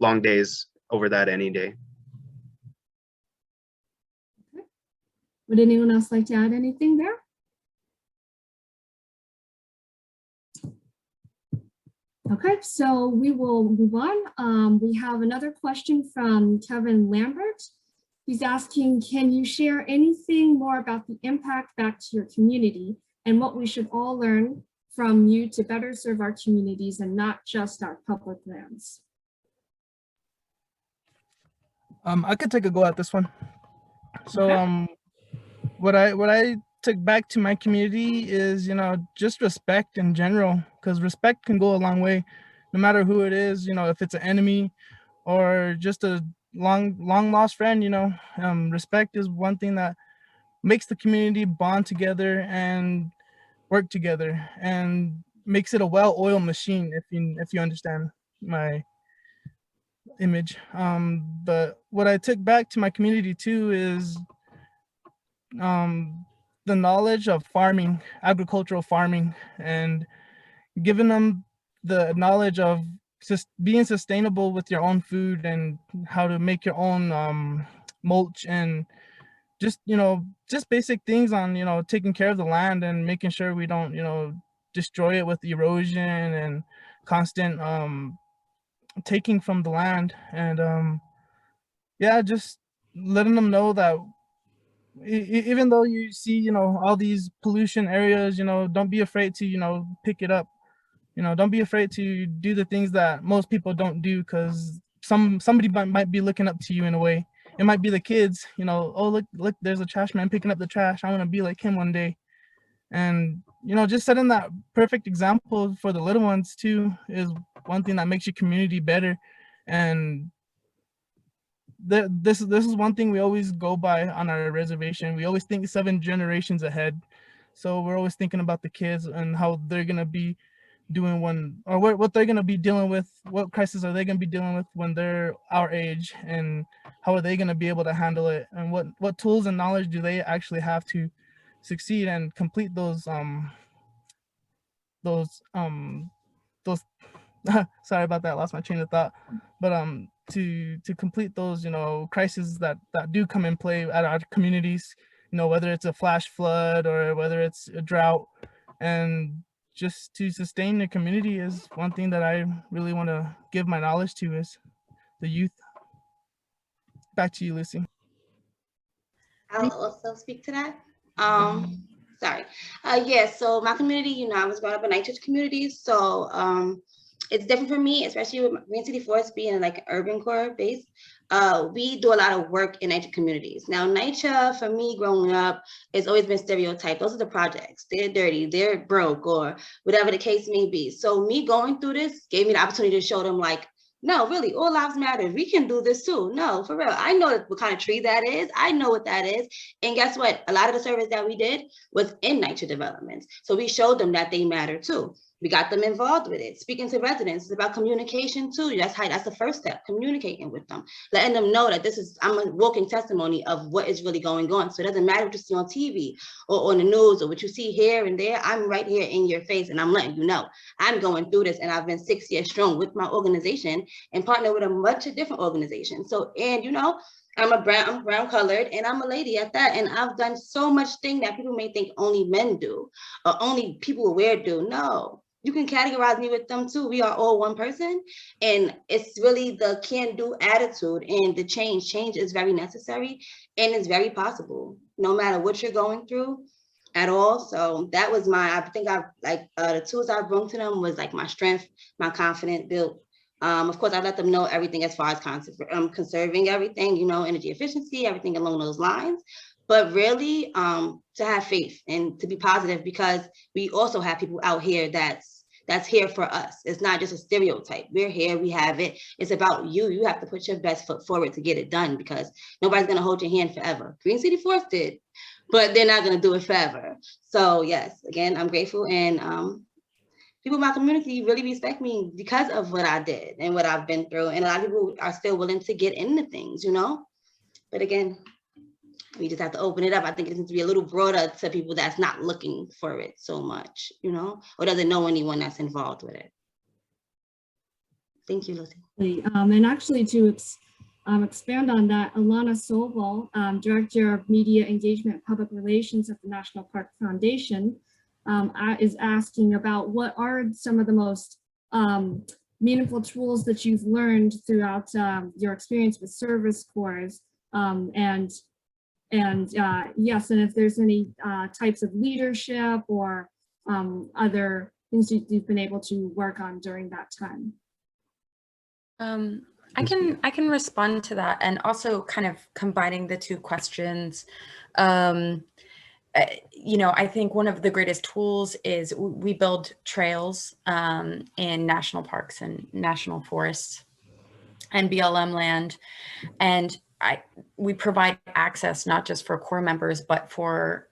long days over that any day. Would anyone else like to add anything there? Okay, so we will move on. We have another question from Kevin Lambert. He's asking, can you share anything more about the impact back to your community and what we should all learn from you to better serve our communities and not just our public lands? I could take a go at this one. So what I took back to my community is, you know, just respect in general, because respect can go a long way, no matter who it is, you know, if it's an enemy or just a long lost friend, you know. Respect is one thing that makes the community bond together and work together and makes it a well-oiled machine, if you understand my image. But what I took back to my community too is the knowledge of farming, agricultural farming, and giving them the knowledge of just being sustainable with your own food and how to make your own mulch and just, you know, just basic things on, you know, taking care of the land and making sure we don't, you know, destroy it with erosion and constant taking from the land. And yeah, just letting them know that even though you see, you know, all these pollution areas, you know, don't be afraid to, you know, pick it up. You know, don't be afraid to do the things that most people don't do, because somebody might be looking up to you in a way. It might be the kids, you know, oh, look, there's a trash man picking up the trash. I want to be like him one day. And, you know, just setting that perfect example for the little ones too is one thing that makes your community better. And this is one thing we always go by on our reservation. We always think 7 generations ahead. So we're always thinking about the kids and how they're going to be doing what they're going to be dealing with, what crisis are they going to be dealing with when they're our age, and how are they going to be able to handle it, and what tools and knowledge do they actually have to succeed and complete those sorry about that, I lost my train of thought, but to complete those, you know, crises that do come in play at our communities, you know, whether it's a flash flood or whether it's a drought. And just to sustain the community is one thing that I really want to give my knowledge to, is the youth. Back to you, Lucy. I'll also speak to that. Sorry. Yeah, so my community, you know, I was brought up in NYCHA community, so it's different for me, especially with Green City Forest being like an urban core base. We do a lot of work in NYCHA communities. Now, NYCHA, for me growing up, it's always been stereotyped. Those are the projects. They're dirty, they're broke, or whatever the case may be. So me going through this gave me the opportunity to show them, like, no, really, all lives matter. We can do this too. No, for real. I know what kind of tree that is. I know what that is. And guess what? A lot of the service that we did was in NYCHA developments. So we showed them that they matter too. We got them involved with it. Speaking to residents, it's about communication too. That's the first step, communicating with them, letting them know that I'm a walking testimony of what is really going on. So it doesn't matter what you see on TV or on the news or what you see here and there. I'm right here in your face and I'm letting you know I'm going through this, and I've been 6 years strong with my organization and partner with a bunch of different organizations. So, and you know, I'm brown colored, and I'm a lady at that. And I've done so much thing that people may think only men do or only people who wear do. No. You can categorize me with them too. We are all one person, and it's really the can-do attitude and the change. Change is very necessary and it's very possible, no matter what you're going through at all. So that was the tools I brought to them was like my strength, my confidence built. Of course, I let them know everything as far as conserving everything, you know, energy efficiency, everything along those lines. But really, to have faith and to be positive, because we also have people out here that's here for us. It's not just a stereotype. We're here, we have it. It's about you. You have to put your best foot forward to get it done, because nobody's gonna hold your hand forever. Green City Forest did, but they're not going to do it forever. So yes, again, I'm grateful, and people in my community really respect me because of what I did and what I've been through. And a lot of people are still willing to get into things, you know? But again, we just have to open it up. I think it needs to be a little broader to people that's not looking for it so much, you know, or doesn't know anyone that's involved with it. Thank you, Lucy. And actually to expand on that, Alana Sobel, Director of Media Engagement and Public Relations at the National Park Foundation, is asking about what are some of the most meaningful tools that you've learned throughout your experience with service corps, yes, and if there's any types of leadership or other things you've been able to work on during that time. I can respond to that, and also kind of combining the two questions. You know, I think one of the greatest tools is we build trails in national parks and national forests and BLM land, and we provide access not just for Corps members, but for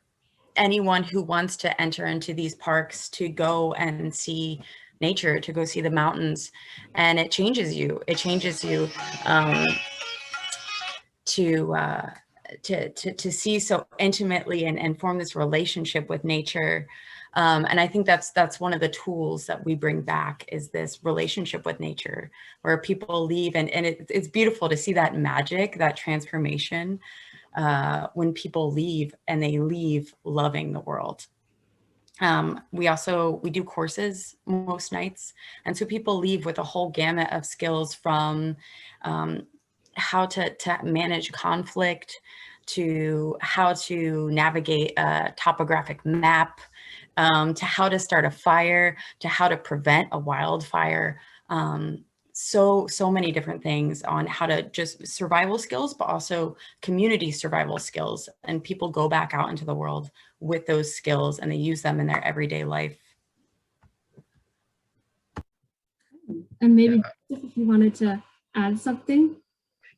anyone who wants to enter into these parks to go and see nature, to go see the mountains. And it changes you. It changes you to see so intimately and form this relationship with nature. And I think that's one of the tools that we bring back, is this relationship with nature, where people leave, and it's beautiful to see that magic, that transformation when people leave, and they leave loving the world. We do courses most nights, and so people leave with a whole gamut of skills, from how to manage conflict, to how to navigate a topographic map, to how to start a fire, to how to prevent a wildfire. So many different things on how to just survival skills, but also community survival skills. And people go back out into the world with those skills, and they use them in their everyday life. And maybe if you wanted to add something.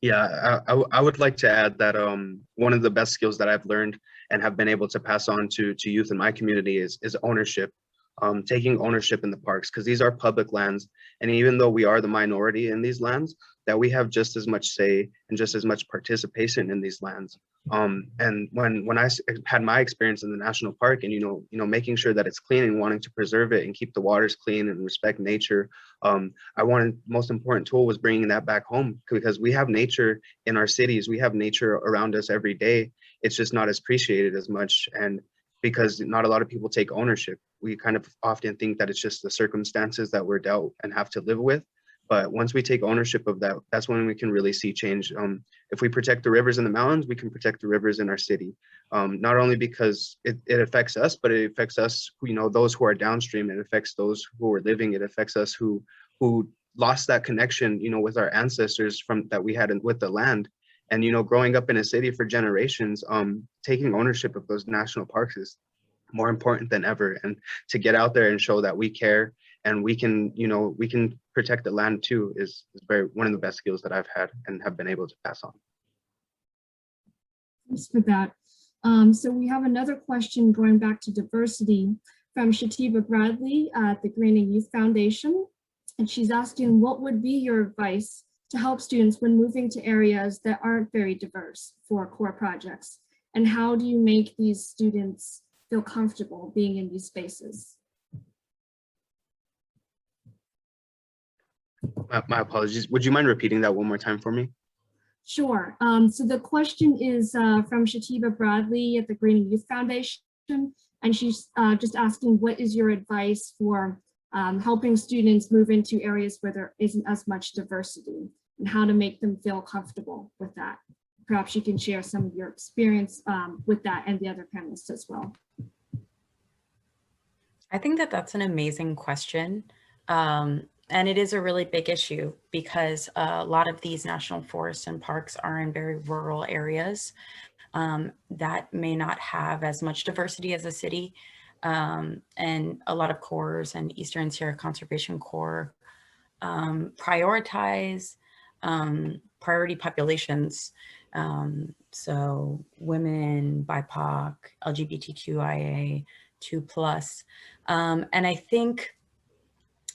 Yeah, I would like to add that one of the best skills that I've learned and have been able to pass on to youth in my community is ownership. Taking ownership in the parks, because these are public lands, and even though we are the minority in these lands, that we have just as much say and just as much participation in these lands. And when I had my experience in the national park, and you know making sure that it's clean and wanting to preserve it and keep the waters clean and respect nature, most important tool was bringing that back home, because we have nature in our cities, we have nature around us every day. It's just not as appreciated as much, and because not a lot of people take ownership. We kind of often think that it's just the circumstances that we're dealt and have to live with. But once we take ownership of that, that's when we can really see change. If we protect the rivers and the mountains, we can protect the rivers in our city. Not only because it affects us, but it affects us, those who are downstream. It affects those who are living. It affects us who lost that connection, with our ancestors that we had with the land. And, growing up in a city for generations, taking ownership of those national parks is more important than ever. And to get out there and show that we care and we can protect the land too is one of the best skills that I've had and have been able to pass on. Thanks for that. So we have another question going back to diversity from Shatiba Bradley at the Green and Youth Foundation. And she's asking, what would be your advice to help students when moving to areas that aren't very diverse for core projects? And how do you make these students feel comfortable being in these spaces? My apologies. Would you mind repeating that one more time for me? Sure. So the question is from Shatiba Bradley at the Green and Youth Foundation, and she's just asking, what is your advice for helping students move into areas where there isn't as much diversity, and how to make them feel comfortable with that? Perhaps you can share some of your experience with that and the other panelists as well. I think that's an amazing question. And it is a really big issue, because a lot of these national forests and parks are in very rural areas that may not have as much diversity as a city. And a lot of Corps and Eastern Sierra Conservation Corps prioritize priority populations So women, BIPOC, LGBTQIA, 2+. And I think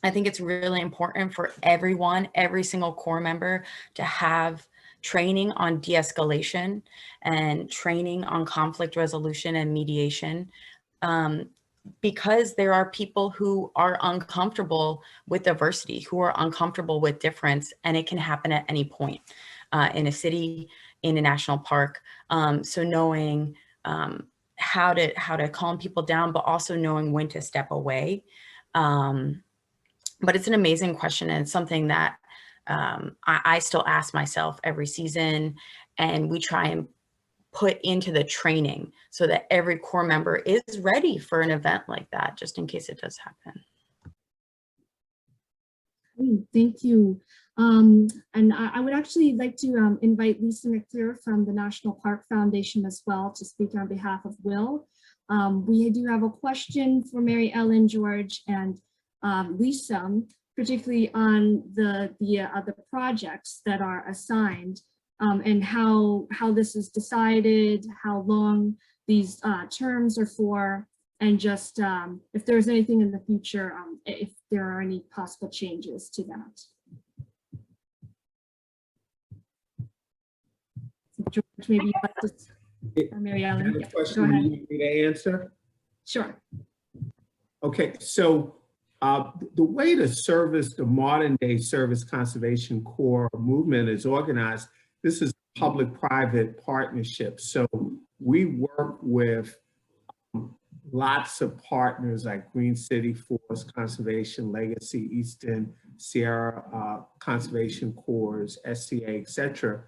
it's really important for everyone, every single core member, to have training on de-escalation and training on conflict resolution and mediation, because there are people who are uncomfortable with diversity, who are uncomfortable with difference, and it can happen at any point in a city, in a national park. So knowing how to calm people down, but also knowing when to step away. But it's an amazing question, and it's something that I still ask myself every season, and we try and put into the training so that every core member is ready for an event like that, just in case it does happen. Thank you. And I would actually like to invite Lisa McClure from the National Park Foundation as well to speak on behalf of Will. We do have a question for Mary Ellen, George, and Lisa, particularly on the projects that are assigned, and how this is decided, how long these terms are for, and just if there's anything in the future, if there are any possible changes to that. George, maybe you'd like to, or Mary Ellen, yeah, question go ahead. you need me to answer? Sure. Okay, so the way the modern day Service Conservation Corps movement is organized, this is a public-private partnership. So we work with lots of partners like Green City Forest Conservation, Legacy, Eastern Sierra Conservation Corps, SCA, et cetera,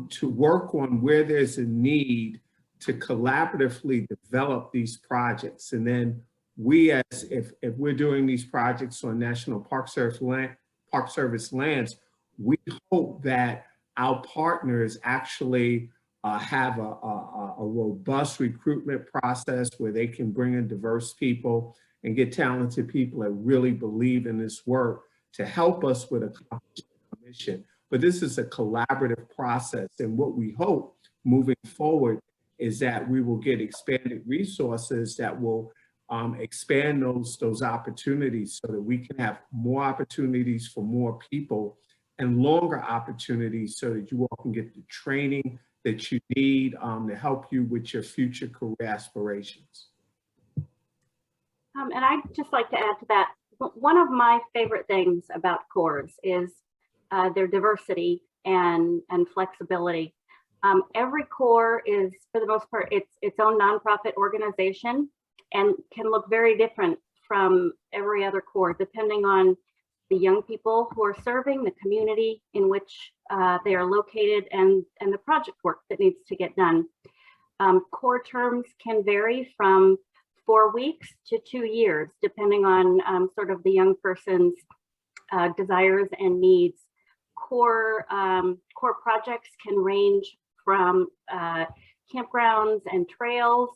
to work on where there's a need to collaboratively develop these projects. And then we, if we're doing these projects on National Park Service lands, we hope that our partners actually have a robust recruitment process where they can bring in diverse people and get talented people that really believe in this work to help us with a mission. But this is a collaborative process, and what we hope moving forward is that we will get expanded resources that will expand those opportunities so that we can have more opportunities for more people and longer opportunities so that you all can get the training that you need to help you with your future career aspirations. And I'd just like to add to that, one of my favorite things about Corps is their diversity and flexibility. Every Corps is, for the most part, its own nonprofit organization and can look very different from every other Corps, depending on the young people who are serving, the community in which they are located, and the project work that needs to get done. Corps terms can vary from 4 weeks to 2 years, depending on sort of the young person's desires and needs. Corps projects can range from campgrounds and trails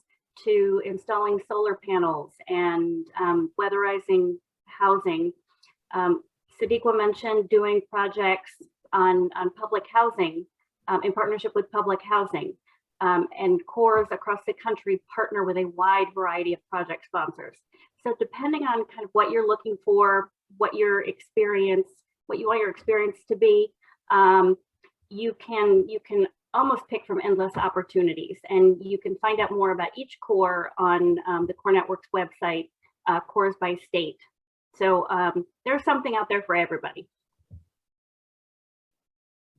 to installing solar panels and weatherizing housing. Sadiqa mentioned doing projects on public housing in partnership with public housing. And Corps across the country partner with a wide variety of project sponsors. So depending on kind of what you're looking for, what you want your experience to be, you can almost pick from endless opportunities, and you can find out more about each Corps on the Corps Network's website, Corps by state. So there's something out there for everybody.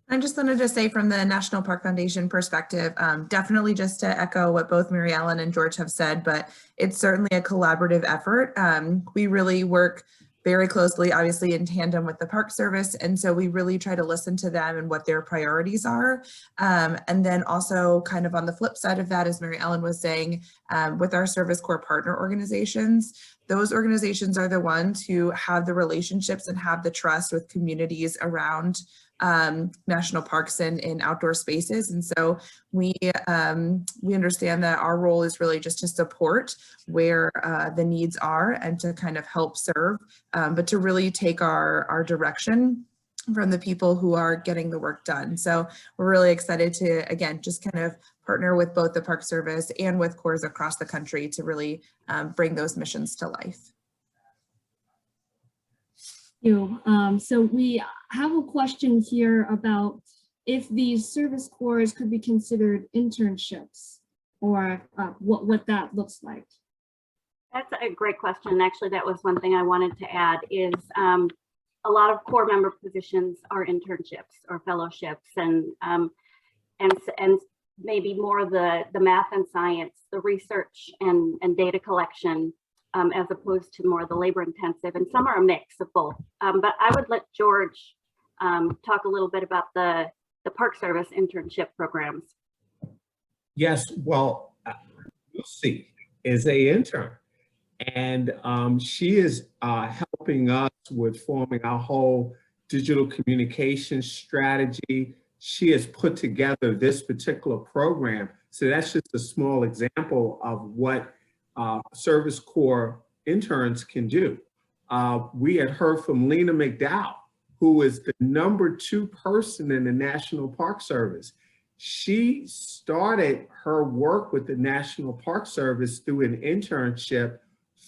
I just wanted to say from the National Park Foundation perspective, definitely just to echo what both Mary Ellen and George have said, but it's certainly a collaborative effort. We really work very closely, obviously in tandem with the Park Service. And so we really try to listen to them and what their priorities are. And then also kind of on the flip side of that, as Mary Ellen was saying, with our Service Corps partner organizations, those organizations are the ones who have the relationships and have the trust with communities around national parks and in outdoor spaces. And so we understand that our role is really just to support where the needs are and to kind of help serve, but to really take our direction from the people who are getting the work done. So we're really excited to, again, just kind of partner with both the Park Service and with COREs across the country to really bring those missions to life. Thank you. So we have a question here about if these service corps could be considered internships, or what that looks like. That's a great question. Actually, that was one thing I wanted to add is a lot of core member positions are internships or fellowships, and maybe more the math and science, the research and data collection, as opposed to more the labor intensive, and some are a mix of both. But I would let George talk a little bit about the Park Service internship programs. Yes, well, Lucy is an intern, and she is helping us with forming our whole digital communication strategy. She has put together this particular program. So that's just a small example of what Service Corps interns can do. We had heard from Lena McDowell, who is the #2 person in the National Park Service. She started her work with the National Park Service through an internship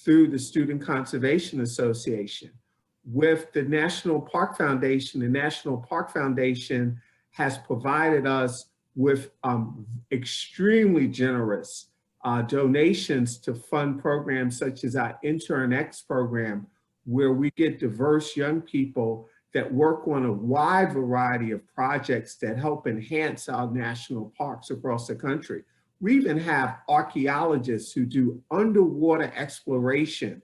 through the Student Conservation Association. With the National Park Foundation, the National Park Foundation has provided us with extremely generous donations to fund programs such as our Intern X program, where we get diverse young people that work on a wide variety of projects that help enhance our national parks across the country. We even have archaeologists who do underwater exploration,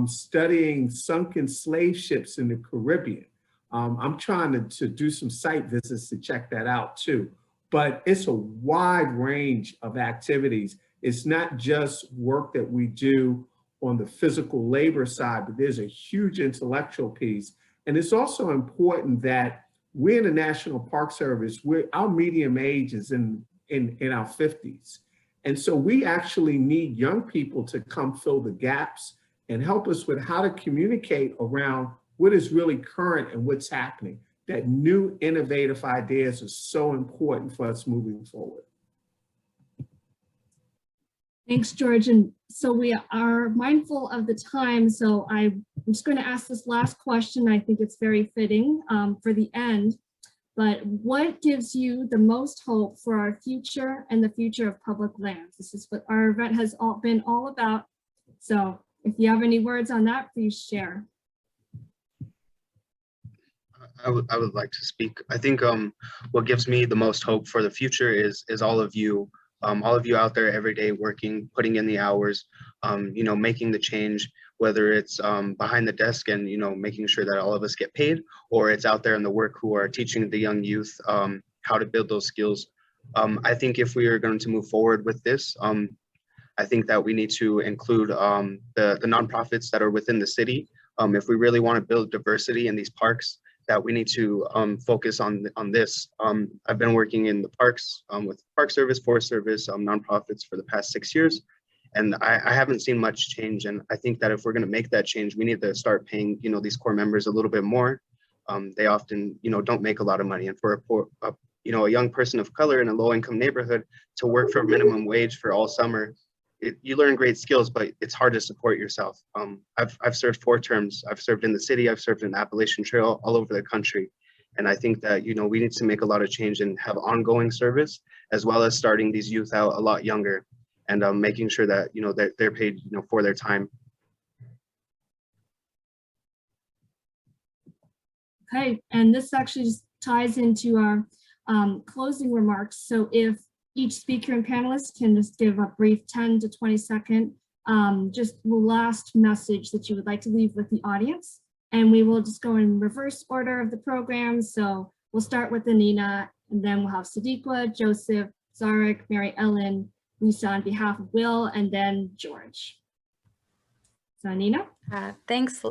studying sunken slave ships in the Caribbean. I'm trying to do some site visits to check that out too. But it's a wide range of activities. It's not just work that we do on the physical labor side, but there's a huge intellectual piece. And it's also important that we're in the National Park Service, our median age is in our 50s. And so we actually need young people to come fill the gaps and help us with how to communicate around what is really current and what's happening. That new innovative ideas are so important for us moving forward. Thanks, George. And so we are mindful of the time. So I'm just going to ask this last question. I think it's very fitting for the end. But what gives you the most hope for our future and the future of public lands? This is what our event has been all about. So if you have any words on that, please share. I would like to speak. I think what gives me the most hope for the future is all of you out there every day working, putting in the hours, you know, making the change, whether it's behind the desk and, you know, making sure that all of us get paid, or it's out there in the work who are teaching the young youth how to build those skills. I think if we are going to move forward with this, I think that we need to include the nonprofits that are within the city. If we really want to build diversity in these parks, that we need to focus on this. I've been working in the parks with Park Service, Forest Service, nonprofits for the past 6 years, and I haven't seen much change. And I think that if we're going to make that change, we need to start paying, you know, these core members a little bit more. They often, you know, don't make a lot of money, and for you know, a young person of color in a low-income neighborhood to work for minimum wage for all summer, you learn great skills, but it's hard to support yourself. I've served 4 terms. I've served in the city, I've served in the Appalachian Trail, all over the country. And I think that, you know, we need to make a lot of change and have ongoing service, as well as starting these youth out a lot younger and making sure that, you know, they're paid, you know, for their time. Okay, and this actually just ties into our closing remarks. So if each speaker and panelist can just give a brief 10 to 20 second just last message that you would like to leave with the audience. And we will just go in reverse order of the program. So we'll start with Anina, and then we'll have Sadiqa, Joseph, Zarek, Mary Ellen, Lisa on behalf of Will, and then George. So Anina? Thanks,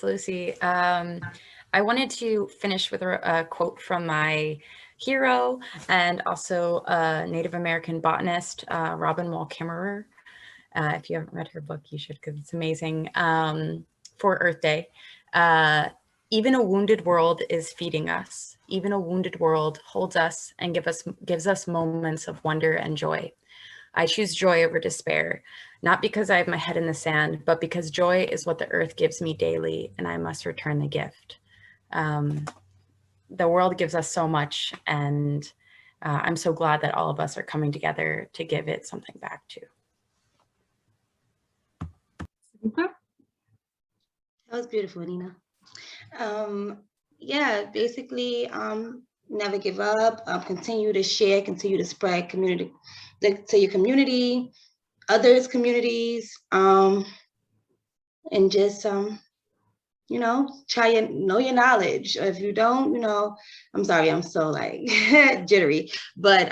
Lucy. I wanted to finish with a quote from my hero and also a Native American botanist, Robin Wall Kimmerer. If you haven't read her book, you should, because it's amazing, for Earth Day. Even a wounded world is feeding us. Even a wounded world holds us and gives us moments of wonder and joy. I choose joy over despair, not because I have my head in the sand, but because joy is what the earth gives me daily, and I must return the gift. The world gives us so much, and I'm so glad that all of us are coming together to give it something back too. That was beautiful, Nina. Yeah, basically, never give up, continue to share, continue to spread community to your community, others' communities, and just, you know, know your knowledge. If you don't, you know, I'm sorry, I'm so like jittery, but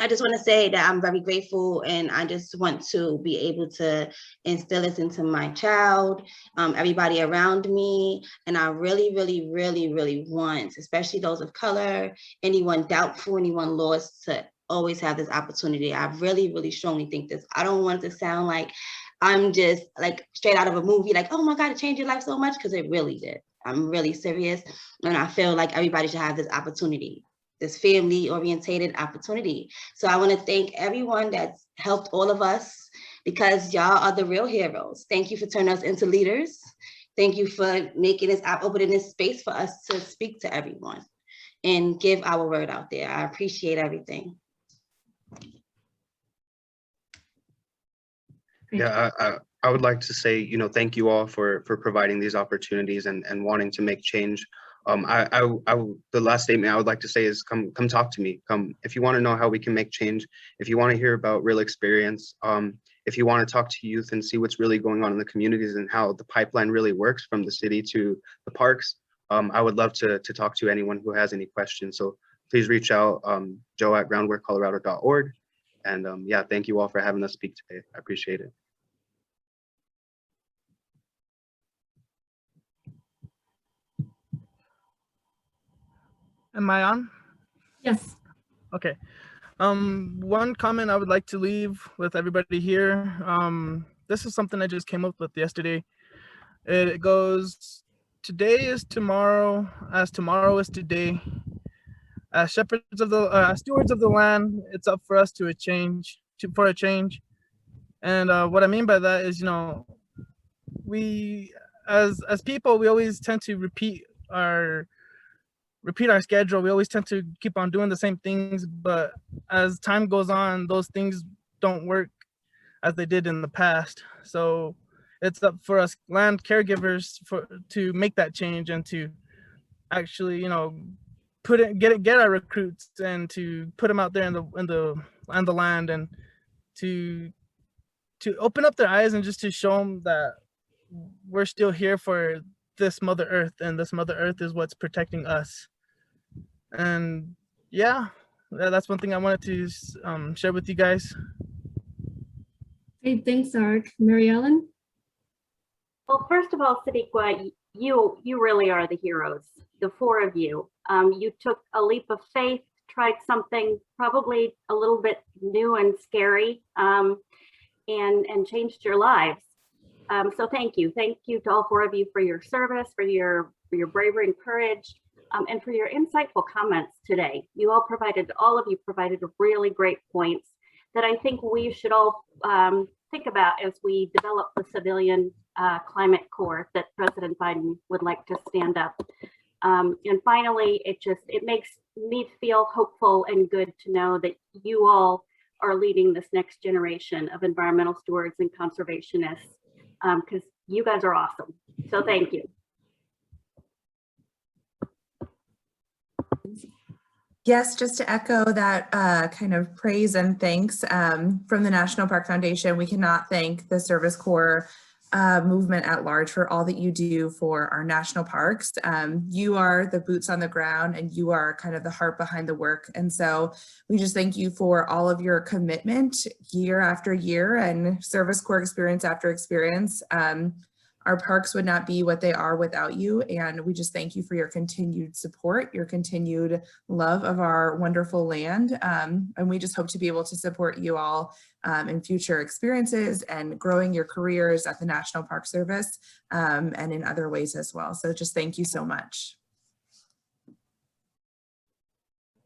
I just want to say that I'm very grateful, and I just want to be able to instill this into my child, everybody around me. And I really, really, really, really want, especially those of color, anyone doubtful, anyone lost, to always have this opportunity. I really, really strongly think this. I don't want it to sound like I'm just like straight out of a movie, like, oh my God, it changed your life so much, because it really did. I'm really serious. And I feel like everybody should have this opportunity, this family orientated opportunity. So I want to thank everyone that's helped all of us, because y'all are the real heroes. Thank you for turning us into leaders. Thank you for making this, opening this space for us to speak to everyone and give our word out there. I appreciate everything. Yeah, I would like to say, you know, thank you all for providing these opportunities and wanting to make change. The last statement I would like to say is come talk to me. Come, if you want to know how we can make change, if you want to hear about real experience, if you want to talk to youth and see what's really going on in the communities and how the pipeline really works from the city to the parks, I would love to talk to anyone who has any questions. So please reach out, joe@groundworkcolorado.org. And yeah, thank you all for having us speak today. I appreciate it. Am I on? Yes. Okay. One comment I would like to leave with everybody here. This is something I just came up with yesterday. It goes, today is tomorrow, as tomorrow is today. As shepherds of the, stewards of the land, it's up for us for a change. And what I mean by that is, you know, we, as people, we always tend to repeat our schedule. We always tend to keep on doing the same things, but as time goes on, those things don't work as they did in the past. So it's up for us land caregivers to make that change and to actually, you know, get our recruits and to put them out there in the land, and to open up their eyes and just to show them that we're still here for this Mother Earth, and this Mother Earth is what's protecting us. And yeah, that's one thing I wanted to share with you guys. Hey, thanks, Ark. Mary Ellen? Well, first of all, Sadiqa, you really are the heroes, the four of you. You took a leap of faith, tried something probably a little bit new and scary, and changed your lives. So thank you. Thank you to all four of you for your service, for your bravery and courage, and for your insightful comments today. All of you provided really great points that I think we should all think about as we develop the civilian climate corps that President Biden would like to stand up. And finally, it makes me feel hopeful and good to know that you all are leading this next generation of environmental stewards and conservationists, because you guys are awesome. So thank you. Yes, just to echo that kind of praise and thanks from the National Park Foundation. We cannot thank the Service Corps movement at large for all that you do for our national parks. You are the boots on the ground, and you are kind of the heart behind the work. And so we just thank you for all of your commitment year after year and Service Corps experience after experience. Our Our parks would not be what they are without you. And we just thank you for your continued support, your continued love of our wonderful land. And we just hope to be able to support you all in future experiences and growing your careers at the National Park Service and in other ways as well. So just thank you so much.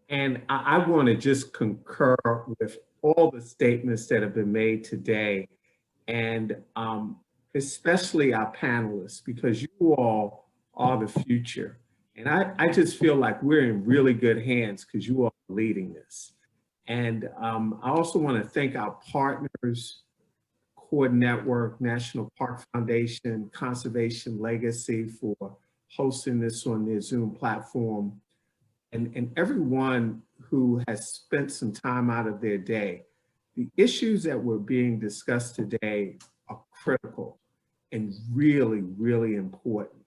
And I want to just concur with all the statements that have been made today, and especially our panelists, because you all are the future. And I just feel like we're in really good hands because you all are leading this. And I also want to thank our partners, Core Network, National Park Foundation, Conservation Legacy, for hosting this on their Zoom platform. And everyone who has spent some time out of their day. The issues that were being discussed today are critical and really, really important.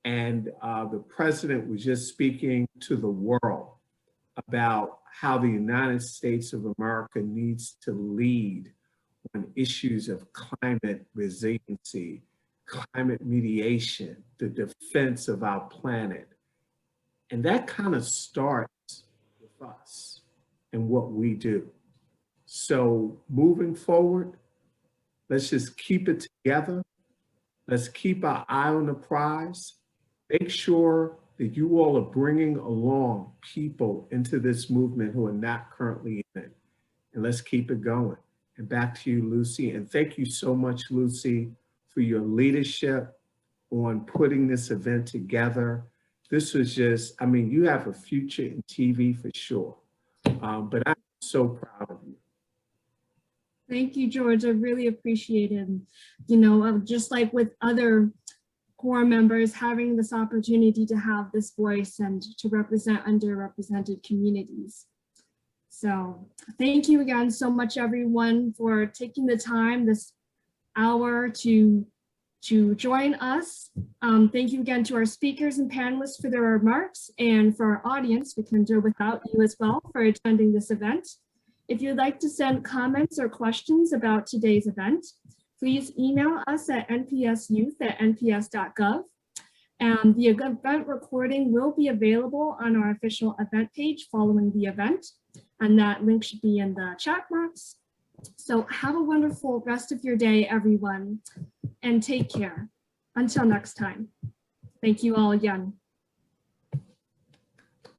And the president was just speaking to the world about how the United States of America needs to lead on issues of climate resiliency, climate mediation, the defense of our planet. And that kind of starts with us and what we do. So moving forward, let's just keep it together. Let's keep our eye on the prize. Make sure that you all are bringing along people into this movement who are not currently in it. And let's keep it going. And back to you, Lucy. And thank you so much, Lucy, for your leadership on putting this event together. This was just, I mean, you have a future in TV for sure, but I'm so proud of you. Thank you, George. I really appreciate it. You know, just like with other core members, having this opportunity to have this voice and to represent underrepresented communities. So thank you again so much, everyone, for taking the time this hour to join us. Thank you again to our speakers and panelists for their remarks, and for our audience, we can do without you as well, for attending this event. If you'd like to send comments or questions about today's event, please email us at npsyouth@nps.gov. And the event recording will be available on our official event page following the event, and that link should be in the chat box. So have a wonderful rest of your day, everyone, and take care. Until next time. Thank you all again.